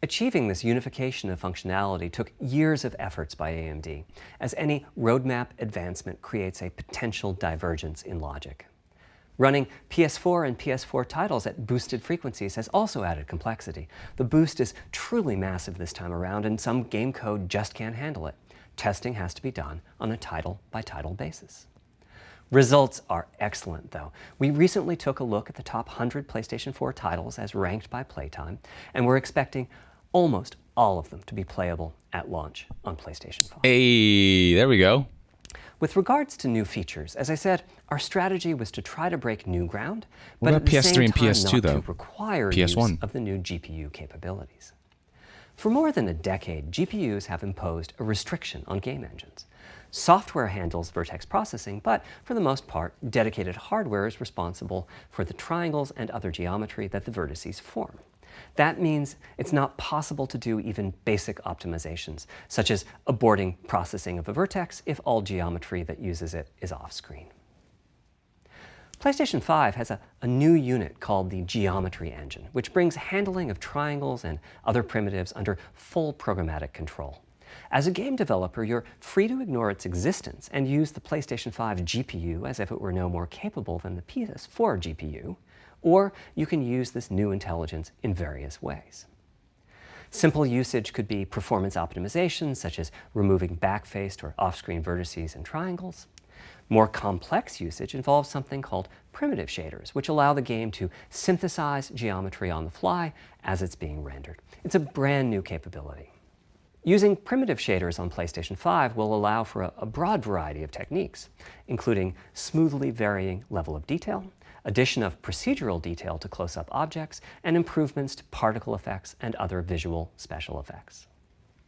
Achieving this unification of functionality took years of efforts by AMD, as any roadmap advancement creates a potential divergence in logic. Running PS4 and PS4 titles at boosted frequencies has also added complexity. The boost is truly massive this time around, and some game code just can't handle it. Testing has to be done on a title-by-title basis. Results are excellent, though. We recently took a look at the top 100 PlayStation 4 titles as ranked by playtime, and we're expecting almost all of them to be playable at launch on PlayStation 5. Hey, there we go. With regards to new features, as I said, our strategy was to try to break new ground, What but about at the PS3 same and time PS2 not though? to require PS1. use of the new GPU capabilities. For more than a decade, GPUs have imposed a restriction on game engines. Software handles vertex processing, but for the most part, dedicated hardware is responsible for the triangles and other geometry that the vertices form. That means it's not possible to do even basic optimizations, such as aborting processing of a vertex if all geometry that uses it is off-screen. PlayStation 5 has a new unit called the Geometry Engine, which brings handling of triangles and other primitives under full programmatic control. As a game developer, you're free to ignore its existence and use the PlayStation 5 GPU as if it were no more capable than the PS4 GPU, or you can use this new intelligence in various ways. Simple usage could be performance optimization, such as removing backfaced or off-screen vertices and triangles. More complex usage involves something called primitive shaders, which allow the game to synthesize geometry on the fly as it's being rendered. It's a brand new capability. Using primitive shaders on PlayStation 5 will allow for a broad variety of techniques, including smoothly varying level of detail, addition of procedural detail to close-up objects, and improvements to particle effects and other visual special effects.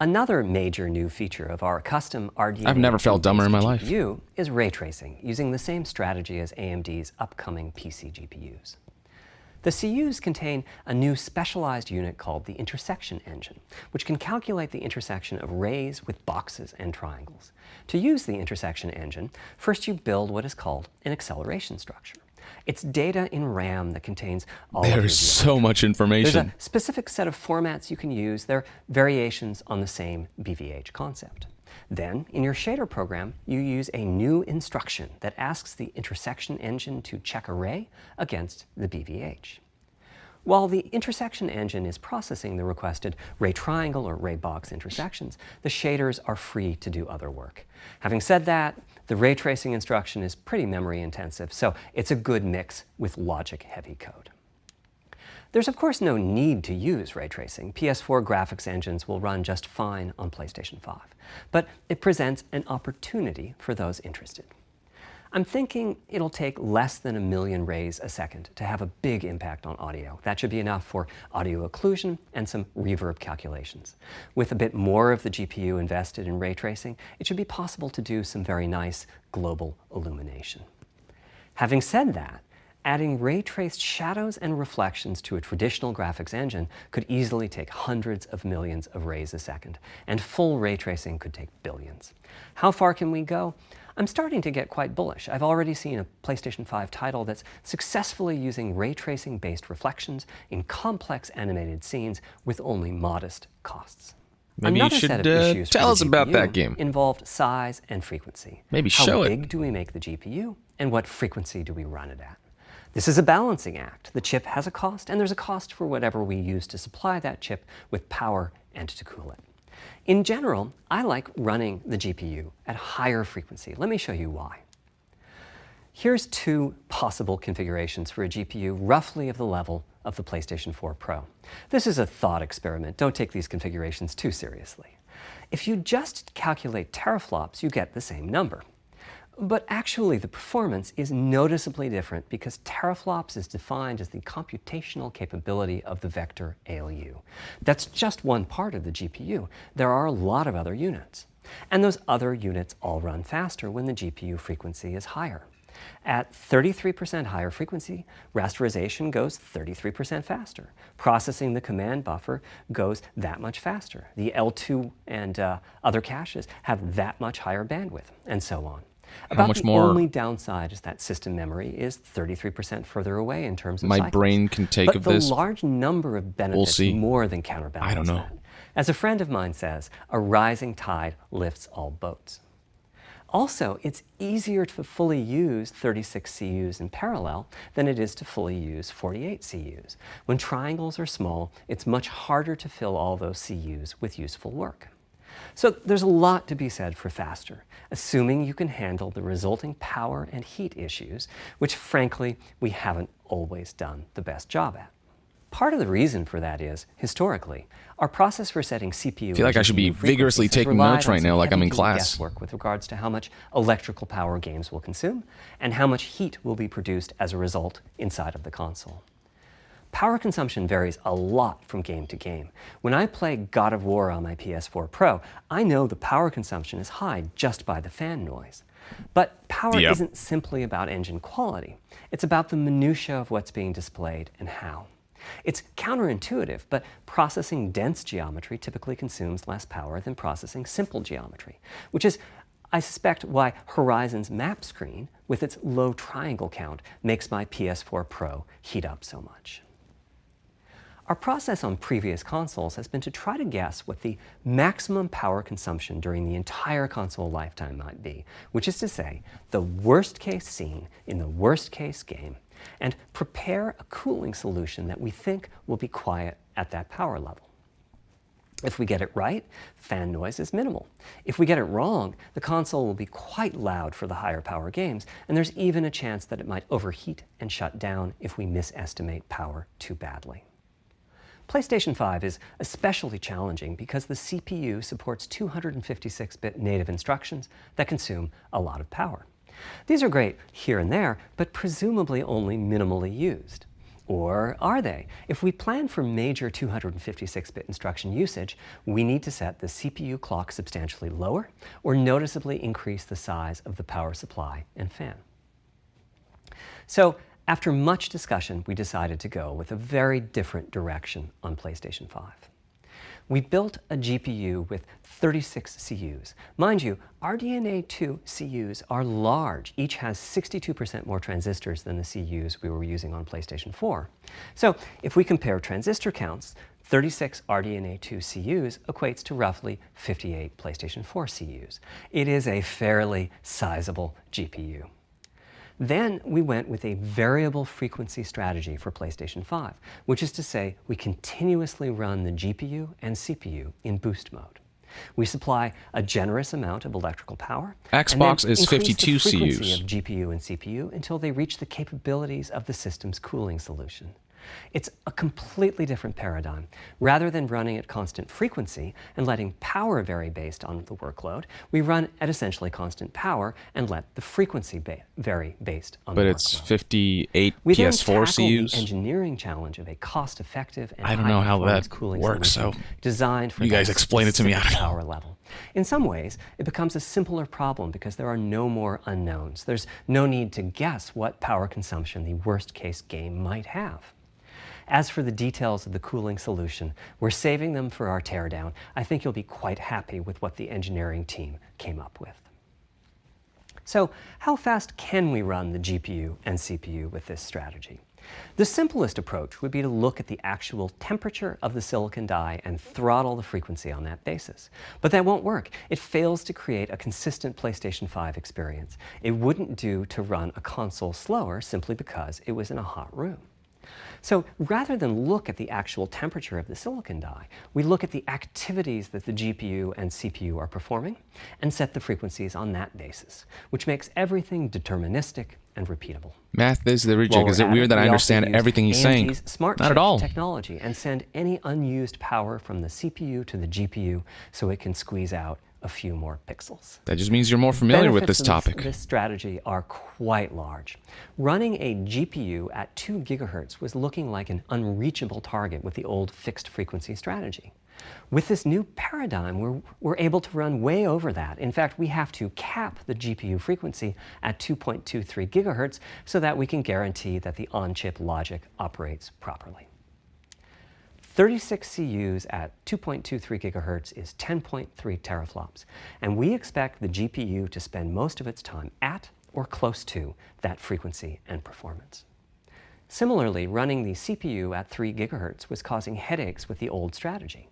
Another major new feature of our custom RDNA I've never felt dumber in my life. GPU is ray tracing, using the same strategy as AMD's upcoming PC GPUs. The CUs contain a new specialized unit called the intersection engine, which can calculate the intersection of rays with boxes and triangles. To use the intersection engine, first you build what is called an acceleration structure. It's data in RAM that contains all of your There's so much There's information. a specific set of formats you can use. They're variations on the same BVH concept. Then, in your shader program, you use a new instruction that asks the intersection engine to check a ray against the BVH. While the intersection engine is processing the requested ray triangle or ray box intersections, the shaders are free to do other work. Having said that, the ray tracing instruction is pretty memory intensive, so it's a good mix with logic-heavy code. There's of course no need to use ray tracing. PS4 graphics engines will run just fine on PlayStation 5, but it presents an opportunity for those interested. I'm thinking it'll take less than 1 million rays a second to have a big impact on audio. That should be enough for audio occlusion and some reverb calculations. With a bit more of the GPU invested in ray tracing, it should be possible to do some very nice global illumination. Having said that, adding ray-traced shadows and reflections to a traditional graphics engine could easily take hundreds of millions of rays a second, and full ray tracing could take billions. How far can we go? I'm starting to get quite bullish. I've already seen a PlayStation 5 title that's successfully using ray tracing-based reflections in complex animated scenes with only modest costs. Maybe Another you set should of issues for tell the us about GPU that game. involved size and frequency. Maybe How show it. big do we make the GPU, and what frequency do we run it at? This is a balancing act. The chip has a cost, and there's a cost for whatever we use to supply that chip with power and to cool it. In general, I like running the GPU at higher frequency. Let me show you why. Here's 2 possible configurations for a GPU roughly of the level of the PlayStation 4 Pro. This is a thought experiment. Don't take these configurations too seriously. If you just calculate teraflops, you get the same number. But actually, the performance is noticeably different because teraflops is defined as the computational capability of the vector ALU. That's just one part of the GPU. There are a lot of other units. And those other units all run faster when the GPU frequency is higher. At 33% higher frequency, rasterization goes 33% faster. Processing the command buffer goes that much faster. The L2 and other caches have that much higher bandwidth, and so on. About much the more? only downside is that system memory is 33% further away in terms of My cycles. brain can take but of the this. large number of benefits see. more than counterbalance I don't know. that. As a friend of mine says, a rising tide lifts all boats. Also, it's easier to fully use 36 CUs in parallel than it is to fully use 48 CUs. When triangles are small, it's much harder to fill all those CUs with useful work. So there's a lot to be said for faster, assuming you can handle the resulting power and heat issues, which frankly, we haven't always done the best job at. Part of the reason for that is, historically, our process for setting CPU I feel like I should be vigorously taking notes right now like I'm in class. Guesswork with regards to how much electrical power games will consume and how much heat will be produced as a result inside of the console. Power consumption varies a lot from game to game. When I play God of War on my PS4 Pro, I know the power consumption is high just by the fan noise. But power isn't simply about engine quality. It's about the minutiae of what's being displayed and how. It's counterintuitive, but processing dense geometry typically consumes less power than processing simple geometry, which is, I suspect, why Horizon's map screen, with its low triangle count, makes my PS4 Pro heat up so much. Our process on previous consoles has been to try to guess what the maximum power consumption during the entire console lifetime might be, which is to say, the worst case scene in the worst case game, and prepare a cooling solution that we think will be quiet at that power level. If we get it right, fan noise is minimal. If we get it wrong, the console will be quite loud for the higher power games, and there's even a chance that it might overheat and shut down if we misestimate power too badly. PlayStation 5 is especially challenging because the CPU supports 256-bit native instructions that consume a lot of power. These are great here and there, but presumably only minimally used. Or are they? If we plan for major 256-bit instruction usage, we need to set the CPU clock substantially lower or noticeably increase the size of the power supply and fan. So, after much discussion, we decided to go with a very different direction on PlayStation 5. We built a GPU with 36 CUs. Mind you, RDNA 2 CUs are large. Each has 62% more transistors than the CUs we were using on PlayStation 4. So if we compare transistor counts, 36 RDNA 2 CUs equates to roughly 58 PlayStation 4 CUs. It is a fairly sizable GPU. Then we went with a variable frequency strategy for PlayStation 5, which is to say we continuously run the GPU and CPU in boost mode. We supply a generous amount of electrical power. Xbox and then is 52 increase the frequency CUs. of GPU and CPU until they reach the capabilities of the system's cooling solution. It's a completely different paradigm. Rather than running at constant frequency and letting power vary based on the workload, we run at essentially constant power and let the frequency vary based on the workload. But it's 58 We then PS4 tackle CUs. the engineering challenge of a cost-effective and I don't know how high-performance that cooling works, solution so designed for you guys that explain it to me. I specific don't know. power level. In some ways, it becomes a simpler problem because there are no more unknowns. There's no need to guess what power consumption the worst-case game might have. As for the details of the cooling solution, we're saving them for our teardown. I think you'll be quite happy with what the engineering team came up with. So, how fast can we run the GPU and CPU with this strategy? The simplest approach would be to look at the actual temperature of the silicon die and throttle the frequency on that basis. But that won't work. It fails to create a consistent PlayStation 5 experience. It wouldn't do to run a console slower simply because it was in a hot room. So rather than look at the actual temperature of the silicon die, we look at the activities that the GPU and CPU are performing and set the frequencies on that basis, which makes everything deterministic and repeatable. Math is the reject. Is it weird that I understand everything he's saying? AMD's smart Not at chip all. technology and send any unused power from the CPU to the GPU so it can squeeze out a few more pixels. That just means you're more familiar with Benefits this of topic. This strategy are quite large. Running a GPU at 2 gigahertz was looking like an unreachable target with the old fixed frequency strategy. With this new paradigm, we're able to run way over that. In fact, we have to cap the GPU frequency at 2.23 gigahertz so that we can guarantee that the on-chip logic operates properly. 36 CUs at 2.23 gigahertz is 10.3 teraflops, and we expect the GPU to spend most of its time at or close to that frequency and performance. Similarly, running the CPU at 3 gigahertz was causing headaches with the old strategy.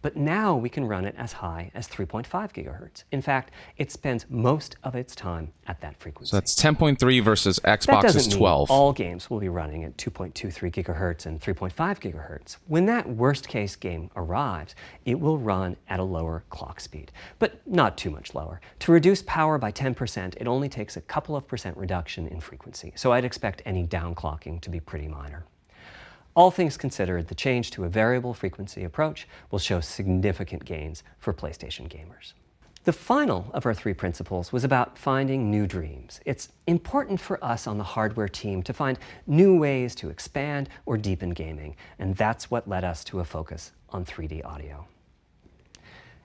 But now we can run it as high as 3.5 gigahertz. In fact, it spends most of its time at that frequency. So that's 10.3 versus That Xbox's doesn't mean 12. all games will be running at 2.23 gigahertz and 3.5 gigahertz. When that worst-case game arrives, it will run at a lower clock speed, but not too much lower. To reduce power by 10%, it only takes a couple of percent reduction in frequency, so I'd expect any downclocking to be pretty minor. All things considered, the change to a variable frequency approach will show significant gains for PlayStation gamers. The final of our 3 principles was about finding new dreams. It's important for us on the hardware team to find new ways to expand or deepen gaming, and that's what led us to a focus on 3D audio.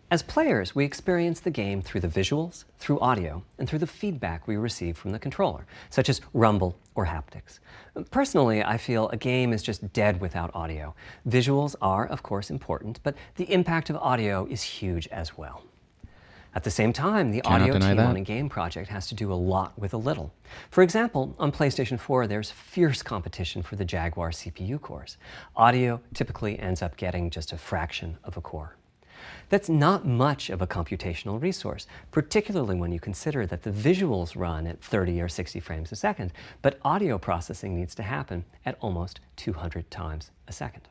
As players, we experience the game through the visuals, through audio, and through the feedback we receive from the controller, such as rumble or haptics. Personally, I feel a game is just dead without audio. Visuals are, of course, important, but the impact of audio is huge as well. At the same time, the audio team on a game project has to do a lot with a little. For example, on PlayStation 4, there's fierce competition for the Jaguar CPU cores. Audio typically ends up getting just a fraction of a core. That's not much of a computational resource, particularly when you consider that the visuals run at 30 or 60 frames a second, but audio processing needs to happen at almost 200 times a second.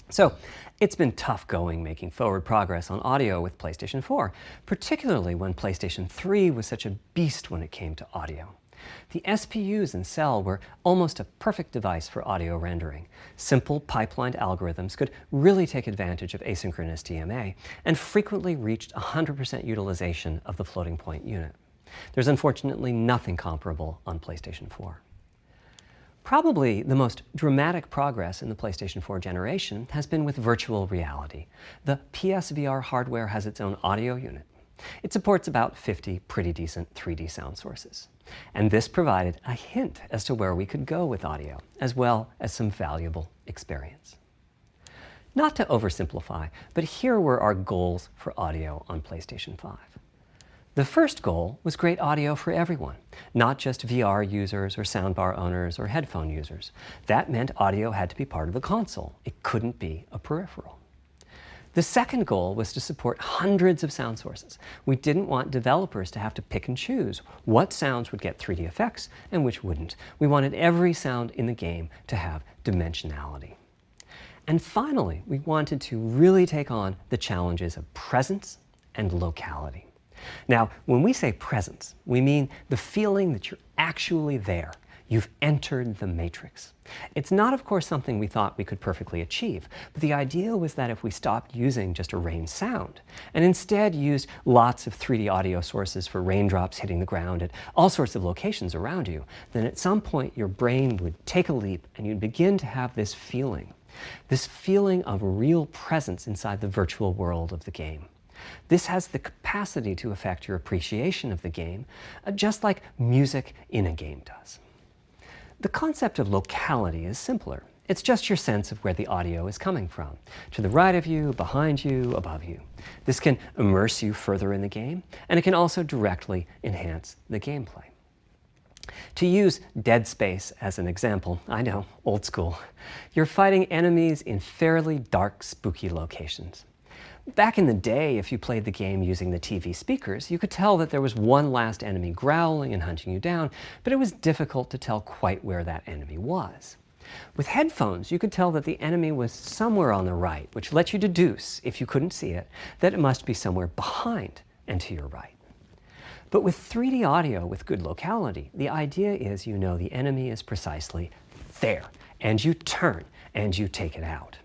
So it's been tough going making forward progress on audio with PlayStation 4, particularly when PlayStation 3 was such a beast when it came to audio. The SPUs in Cell were almost a perfect device for audio rendering. Simple pipelined algorithms could really take advantage of asynchronous DMA and frequently reached 100% utilization of the floating point unit. There's unfortunately nothing comparable on PlayStation 4. Probably the most dramatic progress in the PlayStation 4 generation has been with virtual reality. The PSVR hardware has its own audio unit. It supports about 50 pretty decent 3D sound sources. And this provided a hint as to where we could go with audio, as well as some valuable experience. Not to oversimplify, but here were our goals for audio on PlayStation 5. The first goal was great audio for everyone, not just VR users or soundbar owners or headphone users. That meant audio had to be part of the console. It couldn't be a peripheral. The second goal was to support hundreds of sound sources. We didn't want developers to have to pick and choose what sounds would get 3D effects and which wouldn't. We wanted every sound in the game to have dimensionality. And finally, we wanted to really take on the challenges of presence and locality. Now, when we say presence, we mean the feeling that you're actually there. You've entered the matrix. It's not, of course, something we thought we could perfectly achieve, but the idea was that if we stopped using just a rain sound and instead used lots of 3D audio sources for raindrops hitting the ground at all sorts of locations around you, then at some point your brain would take a leap and you'd begin to have this feeling of real presence inside the virtual world of the game. This has the capacity to affect your appreciation of the game, just like music in a game does. The concept of locality is simpler. It's just your sense of where the audio is coming from, to the right of you, behind you, above you. This can immerse you further in the game, and it can also directly enhance the gameplay. To use Dead Space as an example, I know, old school, you're fighting enemies in fairly dark, spooky locations. Back in the day, if you played the game using the TV speakers, you could tell that there was one last enemy growling and hunting you down, but it was difficult to tell quite where that enemy was. With headphones, you could tell that the enemy was somewhere on the right, which let you deduce, if you couldn't see it, that it must be somewhere behind and to your right. But with 3D audio with good locality, the idea is you know the enemy is precisely there, and you turn and you take it out.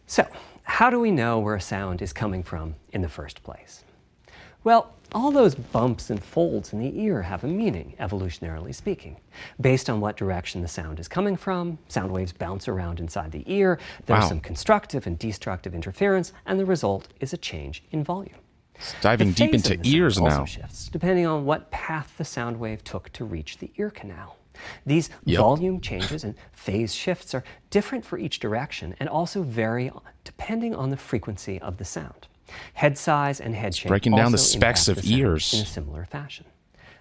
So, how do we know where a sound is coming from in the first place? Well, all those bumps and folds in the ear have a meaning, evolutionarily speaking. Based on what direction the sound is coming from, sound waves bounce around inside the ear, there's some constructive and destructive interference, and the result is a change in volume. It's diving deep into ears now. Also shifts, depending on what path the sound wave took to reach the ear canal. These volume changes and phase shifts are different for each direction and also vary depending on the frequency of the sound. Head size and head shape breaking down the also specs impact of the sound ears in a similar fashion.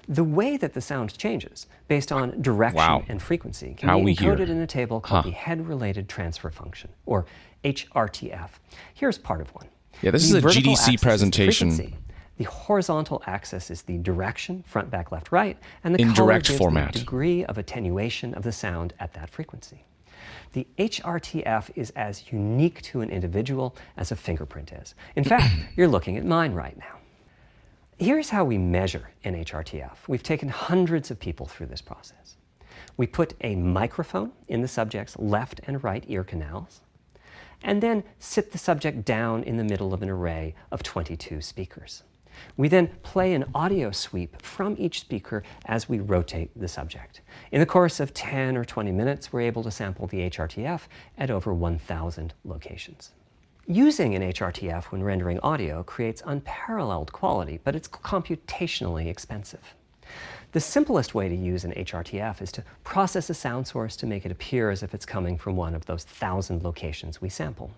The way that the sound changes based on direction and frequency can be encoded in a table called the head-related transfer function, or HRTF. Here's part of one. Yeah, this is a GDC presentation. The horizontal axis is the direction, front, back, left, right, and the in color direct gives format. the degree of attenuation of the sound at that frequency. The HRTF is as unique to an individual as a fingerprint is. In fact, you're looking at mine right now. Here's how we measure an HRTF. We've taken hundreds of people through this process. We put a microphone in the subject's left and right ear canals, and then sit the subject down in the middle of an array of 22 speakers. We then play an audio sweep from each speaker as we rotate the subject. In the course of 10 or 20 minutes, we're able to sample the HRTF at over 1,000 locations. Using an HRTF when rendering audio creates unparalleled quality, but it's computationally expensive. The simplest way to use an HRTF is to process a sound source to make it appear as if it's coming from one of those 1,000 locations we sample.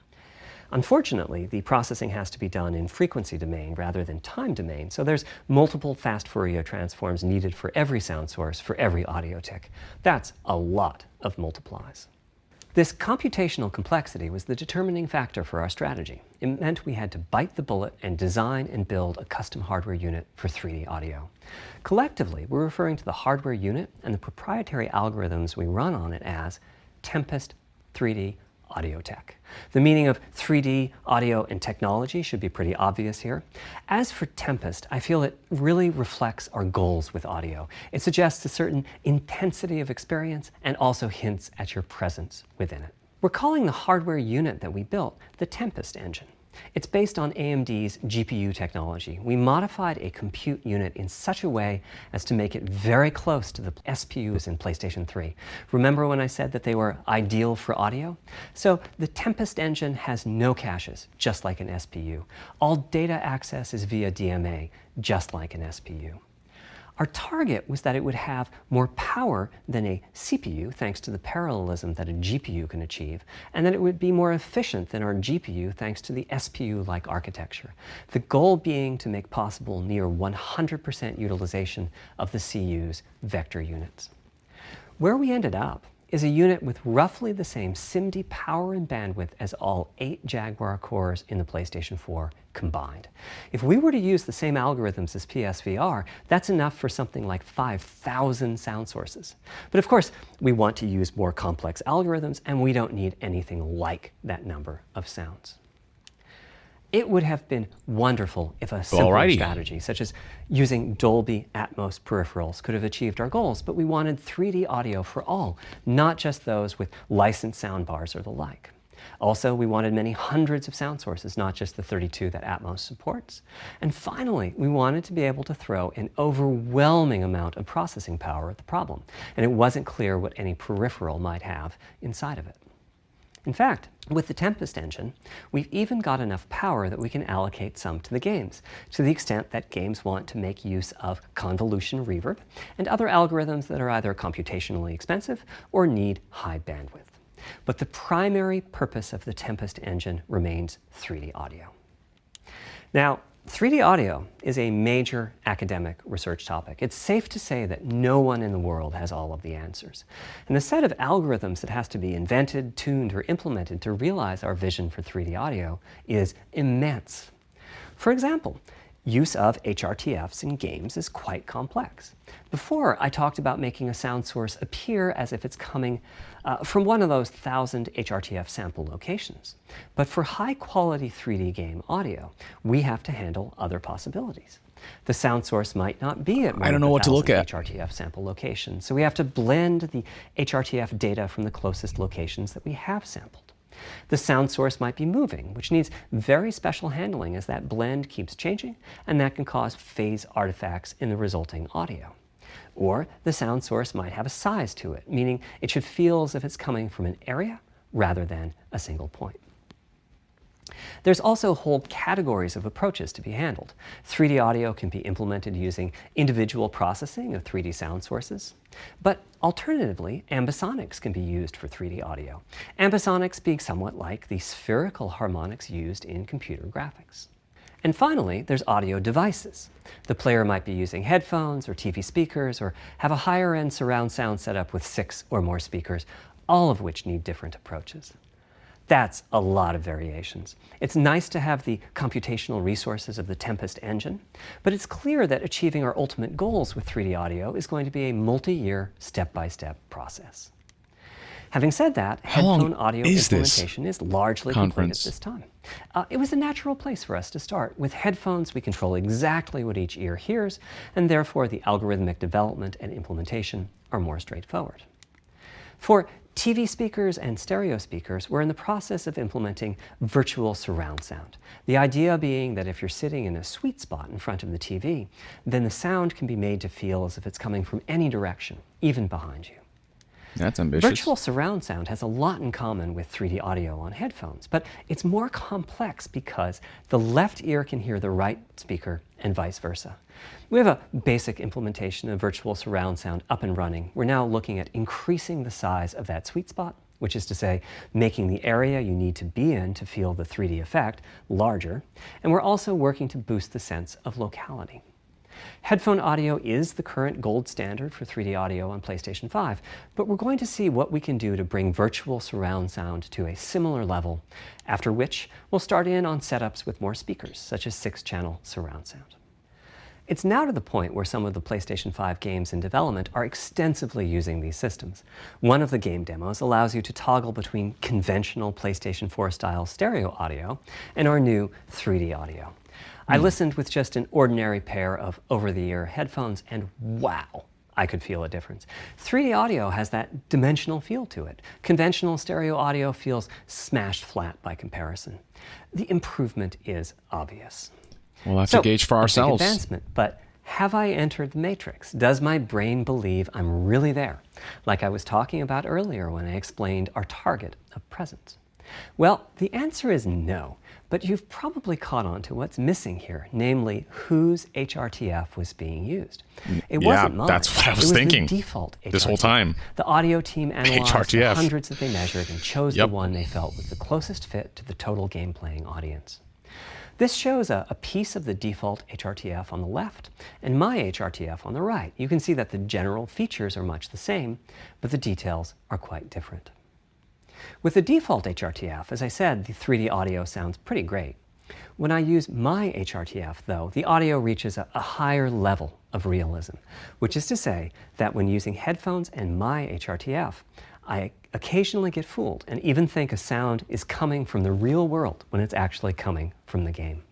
Unfortunately, the processing has to be done in frequency domain rather than time domain, so there's multiple fast Fourier transforms needed for every sound source for every audio tick. That's a lot of multiplies. This computational complexity was the determining factor for our strategy. It meant we had to bite the bullet and design and build a custom hardware unit for 3D audio. Collectively, we're referring to the hardware unit and the proprietary algorithms we run on it as Tempest 3D Audio Tech. The meaning of 3D audio and technology should be pretty obvious here. As for Tempest, I feel it really reflects our goals with audio. It suggests a certain intensity of experience and also hints at your presence within it. We're calling the hardware unit that we built the Tempest engine. It's based on AMD's GPU technology. We modified a compute unit in such a way as to make it very close to the SPUs in PlayStation 3. Remember when I said that they were ideal for audio? So the Tempest engine has no caches, just like an SPU. All data access is via DMA, just like an SPU. Our target was that it would have more power than a CPU, thanks to the parallelism that a GPU can achieve, and that it would be more efficient than our GPU, thanks to the SPU-like architecture. The goal being to make possible near 100% utilization of the CU's vector units. Where we ended up is a unit with roughly the same SIMD power and bandwidth as all 8 Jaguar cores in the PlayStation 4 combined. If we were to use the same algorithms as PSVR, that's enough for something like 5,000 sound sources. But of course, we want to use more complex algorithms, and we don't need anything like that number of sounds. It would have been wonderful if a simpler strategy, such as using Dolby Atmos peripherals, could have achieved our goals, but we wanted 3D audio for all, not just those with licensed soundbars or the like. Also, we wanted many hundreds of sound sources, not just the 32 that Atmos supports. And finally, we wanted to be able to throw an overwhelming amount of processing power at the problem, and it wasn't clear what any peripheral might have inside of it. In fact, with the Tempest engine, we've even got enough power that we can allocate some to the games, to the extent that games want to make use of convolution reverb and other algorithms that are either computationally expensive or need high bandwidth. But the primary purpose of the Tempest engine remains 3D audio. Now, 3D audio is a major academic research topic. It's safe to say that no one in the world has all of the answers. And the set of algorithms that has to be invented, tuned, or implemented to realize our vision for 3D audio is immense. For example, use of HRTFs in games is quite complex. Before, I talked about making a sound source appear as if it's coming from one of those 1,000 HRTF sample locations. But for high-quality 3D game audio, we have to handle other possibilities. The sound source might not be at one of the 1,000 HRTF sample locations, so we have to blend the HRTF data from the closest locations that we have sampled. The sound source might be moving, which needs very special handling as that blend keeps changing, and that can cause phase artifacts in the resulting audio. Or the sound source might have a size to it, meaning it should feel as if it's coming from an area rather than a single point. There's also whole categories of approaches to be handled. 3D audio can be implemented using individual processing of 3D sound sources. But alternatively, ambisonics can be used for 3D audio. Ambisonics being somewhat like the spherical harmonics used in computer graphics. And finally, there's audio devices. The player might be using headphones or TV speakers or have a higher-end surround sound setup with 6 or more speakers, all of which need different approaches. That's a lot of variations. It's nice to have the computational resources of the Tempest engine, but it's clear that achieving our ultimate goals with 3D audio is going to be a multi-year, step-by-step process. Having said that, headphone audio implementation is largely complete at this time. It was a natural place for us to start. With headphones, we control exactly what each ear hears, and therefore the algorithmic development and implementation are more straightforward. For TV speakers and stereo speakers, we're in the process of implementing virtual surround sound. The idea being that if you're sitting in a sweet spot in front of the TV, then the sound can be made to feel as if it's coming from any direction, even behind you. That's ambitious. Virtual surround sound has a lot in common with 3D audio on headphones, but it's more complex because the left ear can hear the right speaker and vice versa. We have a basic implementation of virtual surround sound up and running. We're now looking at increasing the size of that sweet spot, which is to say, making the area you need to be in to feel the 3D effect larger, and we're also working to boost the sense of locality. Headphone audio is the current gold standard for 3D audio on PlayStation 5, but we're going to see what we can do to bring virtual surround sound to a similar level, after which we'll start in on setups with more speakers, such as 6-channel surround sound. It's now to the point where some of the PlayStation 5 games in development are extensively using these systems. One of the game demos allows you to toggle between conventional PlayStation 4-style stereo audio and our new 3D audio. I listened with just an ordinary pair of over-the-ear headphones, and wow, I could feel a difference. 3D audio has that dimensional feel to it. Conventional stereo audio feels smashed flat by comparison. The improvement is obvious. We'll have to gauge for ourselves. Big advancement, but have I entered the matrix? Does my brain believe I'm really there? Like I was talking about earlier when I explained our target of presence. Well, the answer is no, but you've probably caught on to what's missing here, namely whose HRTF was being used. It wasn't mine. That's what I was thinking the default HRTF. This whole time. The audio team analyzed the hundreds that they measured and chose Yep. the one they felt was the closest fit to the total game-playing audience. This shows a piece of the default HRTF on the left and my HRTF on the right. You can see that the general features are much the same, but the details are quite different. With the default HRTF, as I said, the 3D audio sounds pretty great. When I use my HRTF, though, the audio reaches a higher level of realism, which is to say that when using headphones and my HRTF, I occasionally get fooled and even think a sound is coming from the real world when it's actually coming from the game.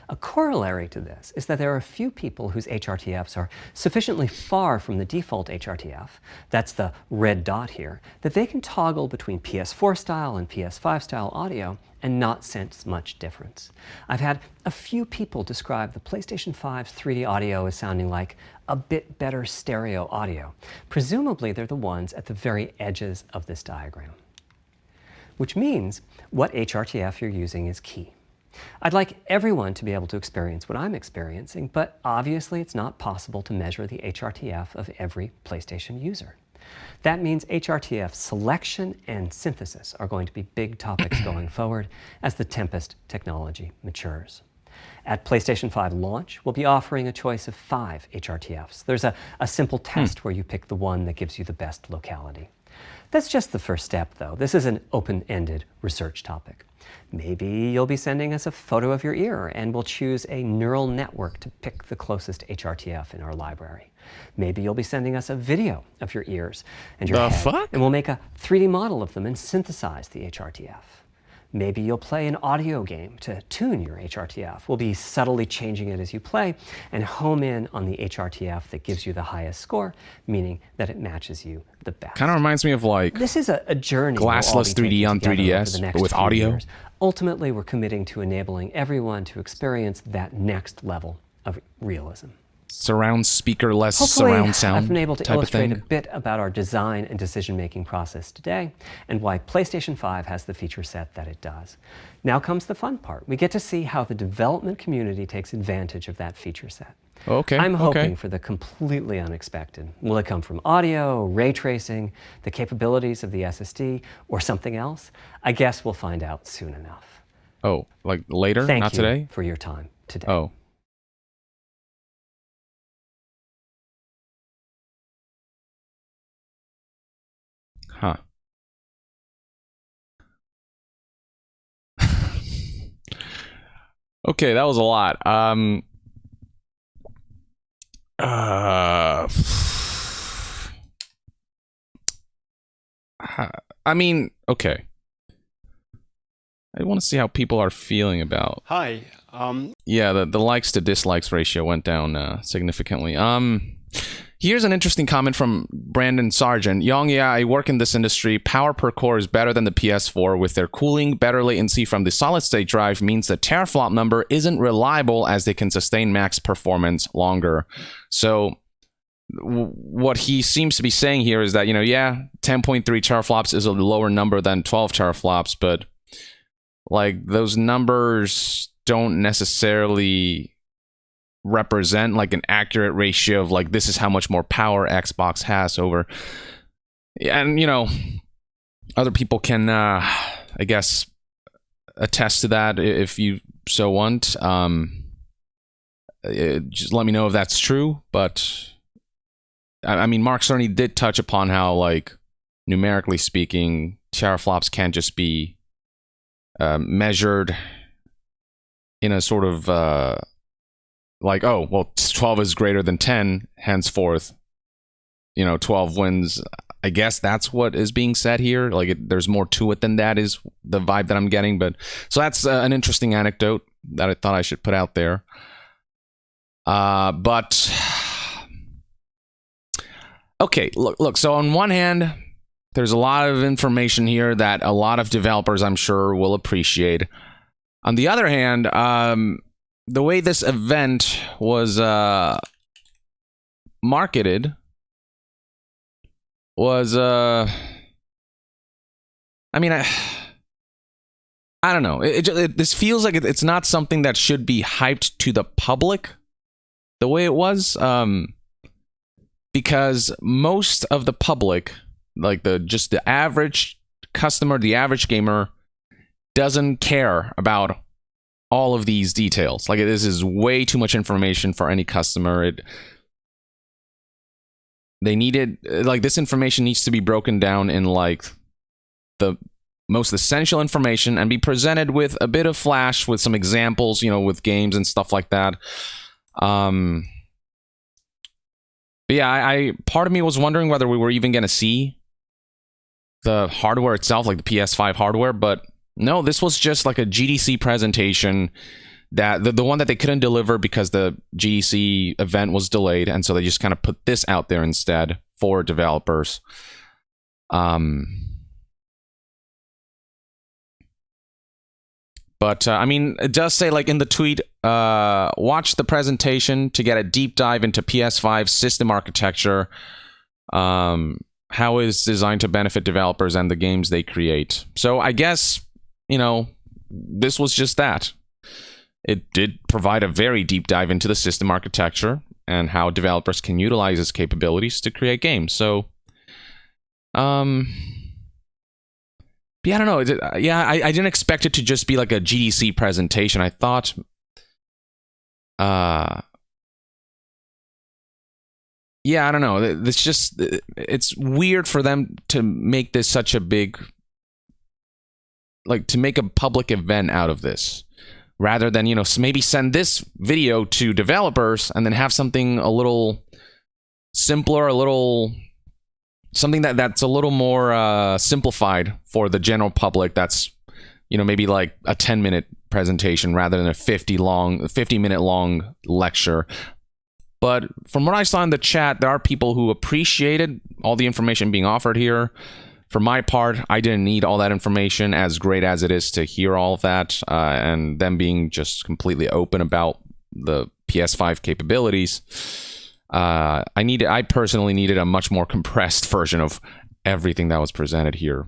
A corollary to this is that there are a few people whose HRTFs are sufficiently far from the default HRTF, that's the red dot here, that they can toggle between PS4 style and PS5 style audio and not sense much difference. I've had a few people describe the PlayStation 5's 3D audio as sounding like a bit better stereo audio. Presumably they're the ones at the very edges of this diagram. Which means what HRTF you're using is key. I'd like everyone to be able to experience what I'm experiencing, but obviously it's not possible to measure the HRTF of every PlayStation user. That means HRTF selection and synthesis are going to be big topics going forward as the Tempest technology matures. At PlayStation 5 launch, we'll be offering a choice of 5 HRTFs. There's a simple test where you pick the one that gives you the best locality. That's just the first step, though. This is an open-ended research topic. Maybe you'll be sending us a photo of your ear, and we'll choose a neural network to pick the closest HRTF in our library. Maybe you'll be sending us a video of your ears and your head, and we'll make a 3D model of them and synthesize the HRTF. Maybe you'll play an audio game to tune your HRTF. We'll be subtly changing it as you play and home in on the HRTF that gives you the highest score, meaning that it matches you the best. Kind of reminds me of like this is a journey glassless 3D on 3DS, but with audio. Years. Ultimately, we're committing to enabling everyone to experience that next level of realism. surround speaker, less Hopefully, surround sound I've been able to type of illustrate a thing. bit about our design and decision-making process today, and why PlayStation 5 has the feature set that it does. Now comes the fun part. We get to see how the development community takes advantage of that feature set. Okay. I'm hoping for the completely unexpected. Will it come from audio, ray tracing, the capabilities of the SSD, or something else? I guess we'll find out soon enough. Oh, like later, Thank not you today? for your time today. Oh. Huh. Okay, that was a lot. I mean, okay. I want to see how people are feeling about. Hi. Yeah, the likes to dislikes ratio went down significantly. Here's an interesting comment from Brandon Sargent. YongYea, I work in this industry. Power per core is better than the PS4. With their cooling, better latency from the solid-state drive means the teraflop number isn't reliable as they can sustain max performance longer. So what he seems to be saying here is that, yeah, 10.3 teraflops is a lower number than 12 teraflops, but like those numbers don't necessarily represent like an accurate ratio of like this is how much more power Xbox has over, and other people can I guess attest to that if you so want. Just let me know if that's true, but I mean, Mark certainly did touch upon how, like, numerically speaking, teraflops can't just be measured in a sort of like, oh, well, 12 is greater than 10, henceforth, 12 wins. I guess that's what is being said here. Like, there's more to it than that is the vibe that I'm getting. But so that's an interesting anecdote that I thought I should put out there. But okay, look. So on one hand, there's a lot of information here that a lot of developers, I'm sure, will appreciate. On the other hand, the way this event was marketed was, I mean, I don't know. This feels like it's not something that should be hyped to the public the way it was, because most of the public, like just the average customer, the average gamer, doesn't care about all of these details. Like, this is way too much information for any customer. They need it, like, this information needs to be broken down in like the most essential information and be presented with a bit of flash, with some examples, with games and stuff like that. But yeah, I part of me was wondering whether we were even going to see the hardware itself, like the PS5 hardware, but no, this was just like a GDC presentation, that the one that they couldn't deliver because the GDC event was delayed, and so they just kind of put this out there instead for developers. But I mean, it does say, like, in the tweet, watch the presentation to get a deep dive into PS5 system architecture, how it's designed to benefit developers and the games they create. So I guess, this was just that. It did provide a very deep dive into the system architecture and how developers can utilize its capabilities to create games. So, yeah, I don't know. Yeah, I didn't expect it to just be like a GDC presentation. I thought, yeah, I don't know. It's weird for them to make this such a big, like, to make a public event out of this, rather than, maybe send this video to developers and then have something a little simpler, something that's a little more simplified for the general public. That's, maybe like a 10-minute presentation rather than a 50-minute long lecture. But from what I saw in the chat, there are people who appreciated all the information being offered here. For my part, I didn't need all that information, as great as it is to hear all of that, and them being just completely open about the PS5 capabilities. I personally needed a much more compressed version of everything that was presented here.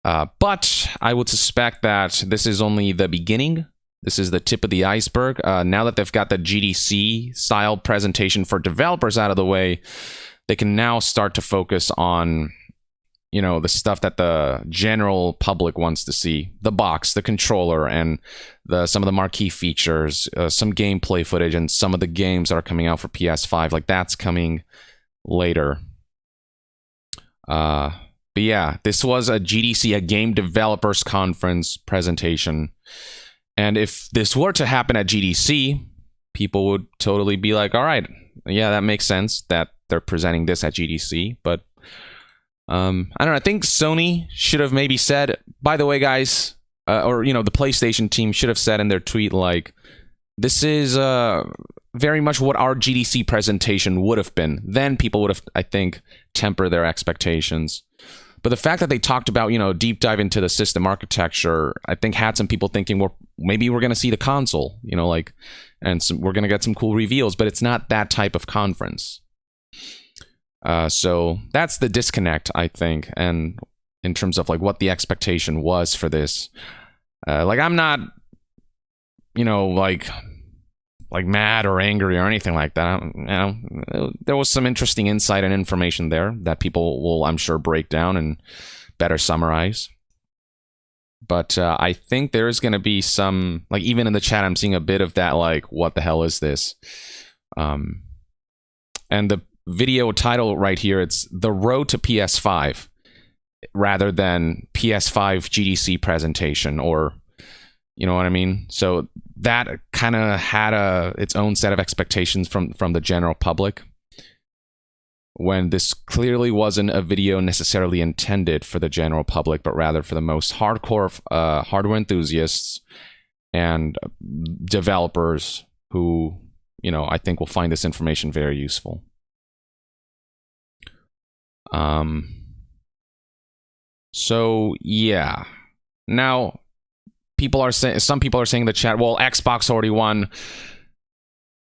But I would suspect that this is only the beginning. This is the tip of the iceberg. Now that they've got the GDC style presentation for developers out of the way, they can now start to focus on, you know, the stuff that the general public wants to see. The box, the controller, and some of the marquee features, some gameplay footage, and some of the games that are coming out for PS5. Like, that's coming later. But yeah, this was a GDC, a Game Developers Conference presentation. And if this were to happen at GDC, people would totally be like, all right, yeah, that makes sense that they're presenting this at GDC. But I don't know. I think Sony should have maybe said, by the way, guys, or, you know, the PlayStation team should have said in their tweet, like, this is very much what our GDC presentation would have been. Then people would have, I think, tempered their expectations. But the fact that they talked about, you know, deep dive into the system architecture, I think had some people thinking, well, maybe we're going to see the console, you know, like, and we're going to get some cool reveals, but it's not that type of conference. So that's the disconnect, I think, and in terms of like what the expectation was for this. Like, I'm not, you know, like mad or angry or anything like that. You know, there was some interesting insight and information there that people will, I'm sure, break down and better summarize. But I think there's going to be some, like, even in the chat, I'm seeing a bit of that, like, what the hell is this? And the video title right here, it's The Road to PS5, rather than PS5 GDC presentation, or, you know what I mean? So that kind of had its own set of expectations from the general public, when this clearly wasn't a video necessarily intended for the general public, but rather for the most hardcore hardware enthusiasts and developers who, you know, I think will find this information very useful. So yeah. Now, some people are saying in the chat, well, Xbox already won.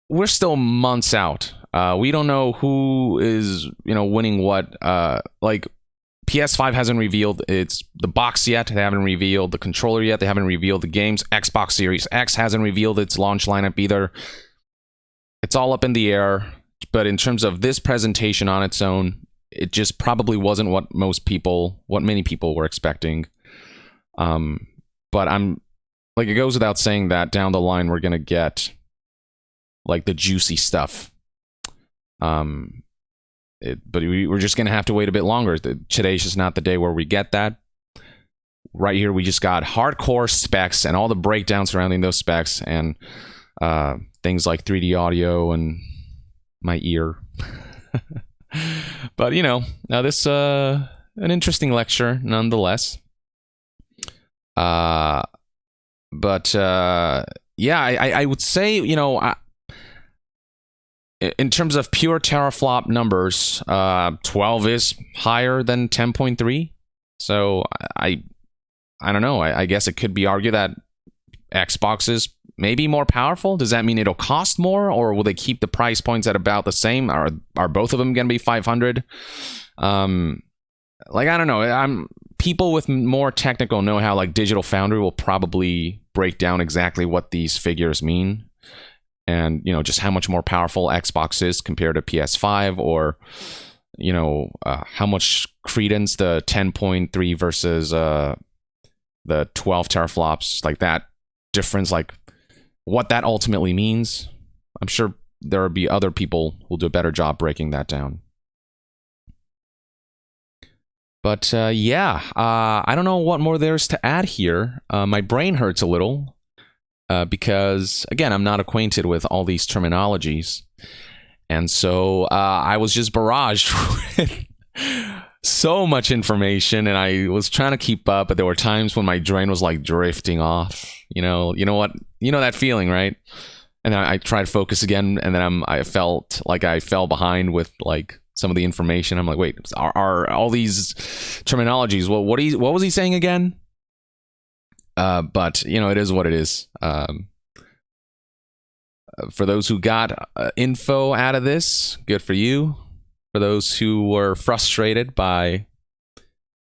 We're still months out. We don't know who is, you know, winning what. Like, PS5 hasn't revealed the box yet. They haven't revealed the controller yet. They haven't revealed the games. Xbox Series X hasn't revealed its launch lineup either. It's all up in the air. But in terms of this presentation on its own, it just probably wasn't what many people were expecting. But I'm, like, it goes without saying that down the line we're gonna get, like, the juicy stuff. But we're just gonna have to wait a bit longer. Today's just not the day where we get that. Right here, we just got hardcore specs and all the breakdowns surrounding those specs, and things like 3D audio and my ear. But, you know, now this an interesting lecture nonetheless. But yeah, I would say, you know, in terms of pure teraflop numbers, 12 is higher than 10.3. So I don't know. I guess it could be argued that Xbox is maybe more powerful. Does that mean it'll cost more, or will they keep the price points at about the same? Are both of them going to be 500? Like, I don't know. People with more technical know-how, like Digital Foundry, will probably break down exactly what these figures mean, and, you know, just how much more powerful Xbox is compared to PS5, or, you know, how much credence the 10.3 versus the 12 teraflops, like that difference, like what that ultimately means. I'm sure there will be other people who'll do a better job breaking that down. But yeah, I don't know what more there's to add here. My brain hurts a little because, again, I'm not acquainted with all these terminologies. And so I was just barraged with so much information, and I was trying to keep up, but there were times when my brain was like drifting off. You know what? You know that feeling, right? And I tried to focus again, and then I felt like I fell behind with, like, some of the information. I'm like, wait, are all these terminologies? Well, what was he saying again? But, you know, it is what it is. For those who got info out of this, good for you. For those who were frustrated by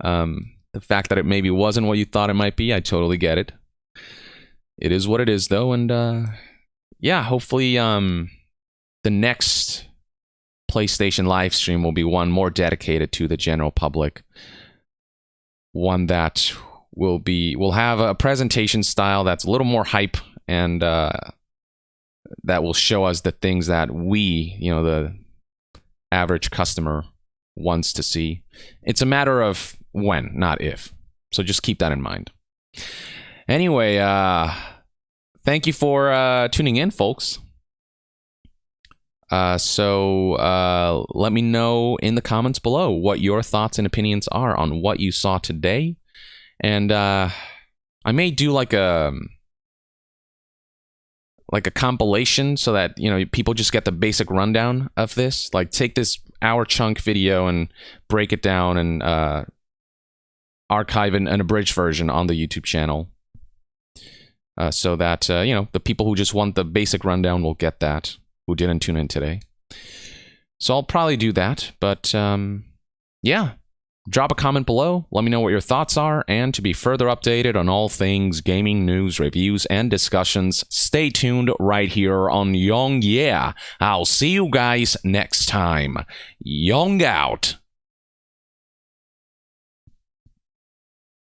the fact that it maybe wasn't what you thought it might be, I totally get it. It is what it is, though, and yeah, hopefully the next PlayStation live stream will be one more dedicated to the general public. One that will have a presentation style that's a little more hype, and that will show us the things that we, the average customer, wants to see. It's a matter of when, not if. So just keep that in mind. Anyway, thank you for tuning in, folks. So let me know in the comments below what your thoughts and opinions are on what you saw today. And I may do like a compilation so that, people just get the basic rundown of this. Like, take this hour chunk video and break it down and archive an abridged version on the YouTube channel. So that, the people who just want the basic rundown will get that, who didn't tune in today. So I'll probably do that. But, yeah. Drop a comment below, let me know what your thoughts are, and to be further updated on all things gaming news, reviews, and discussions, stay tuned right here on YongYea. I'll see you guys next time. Yong out.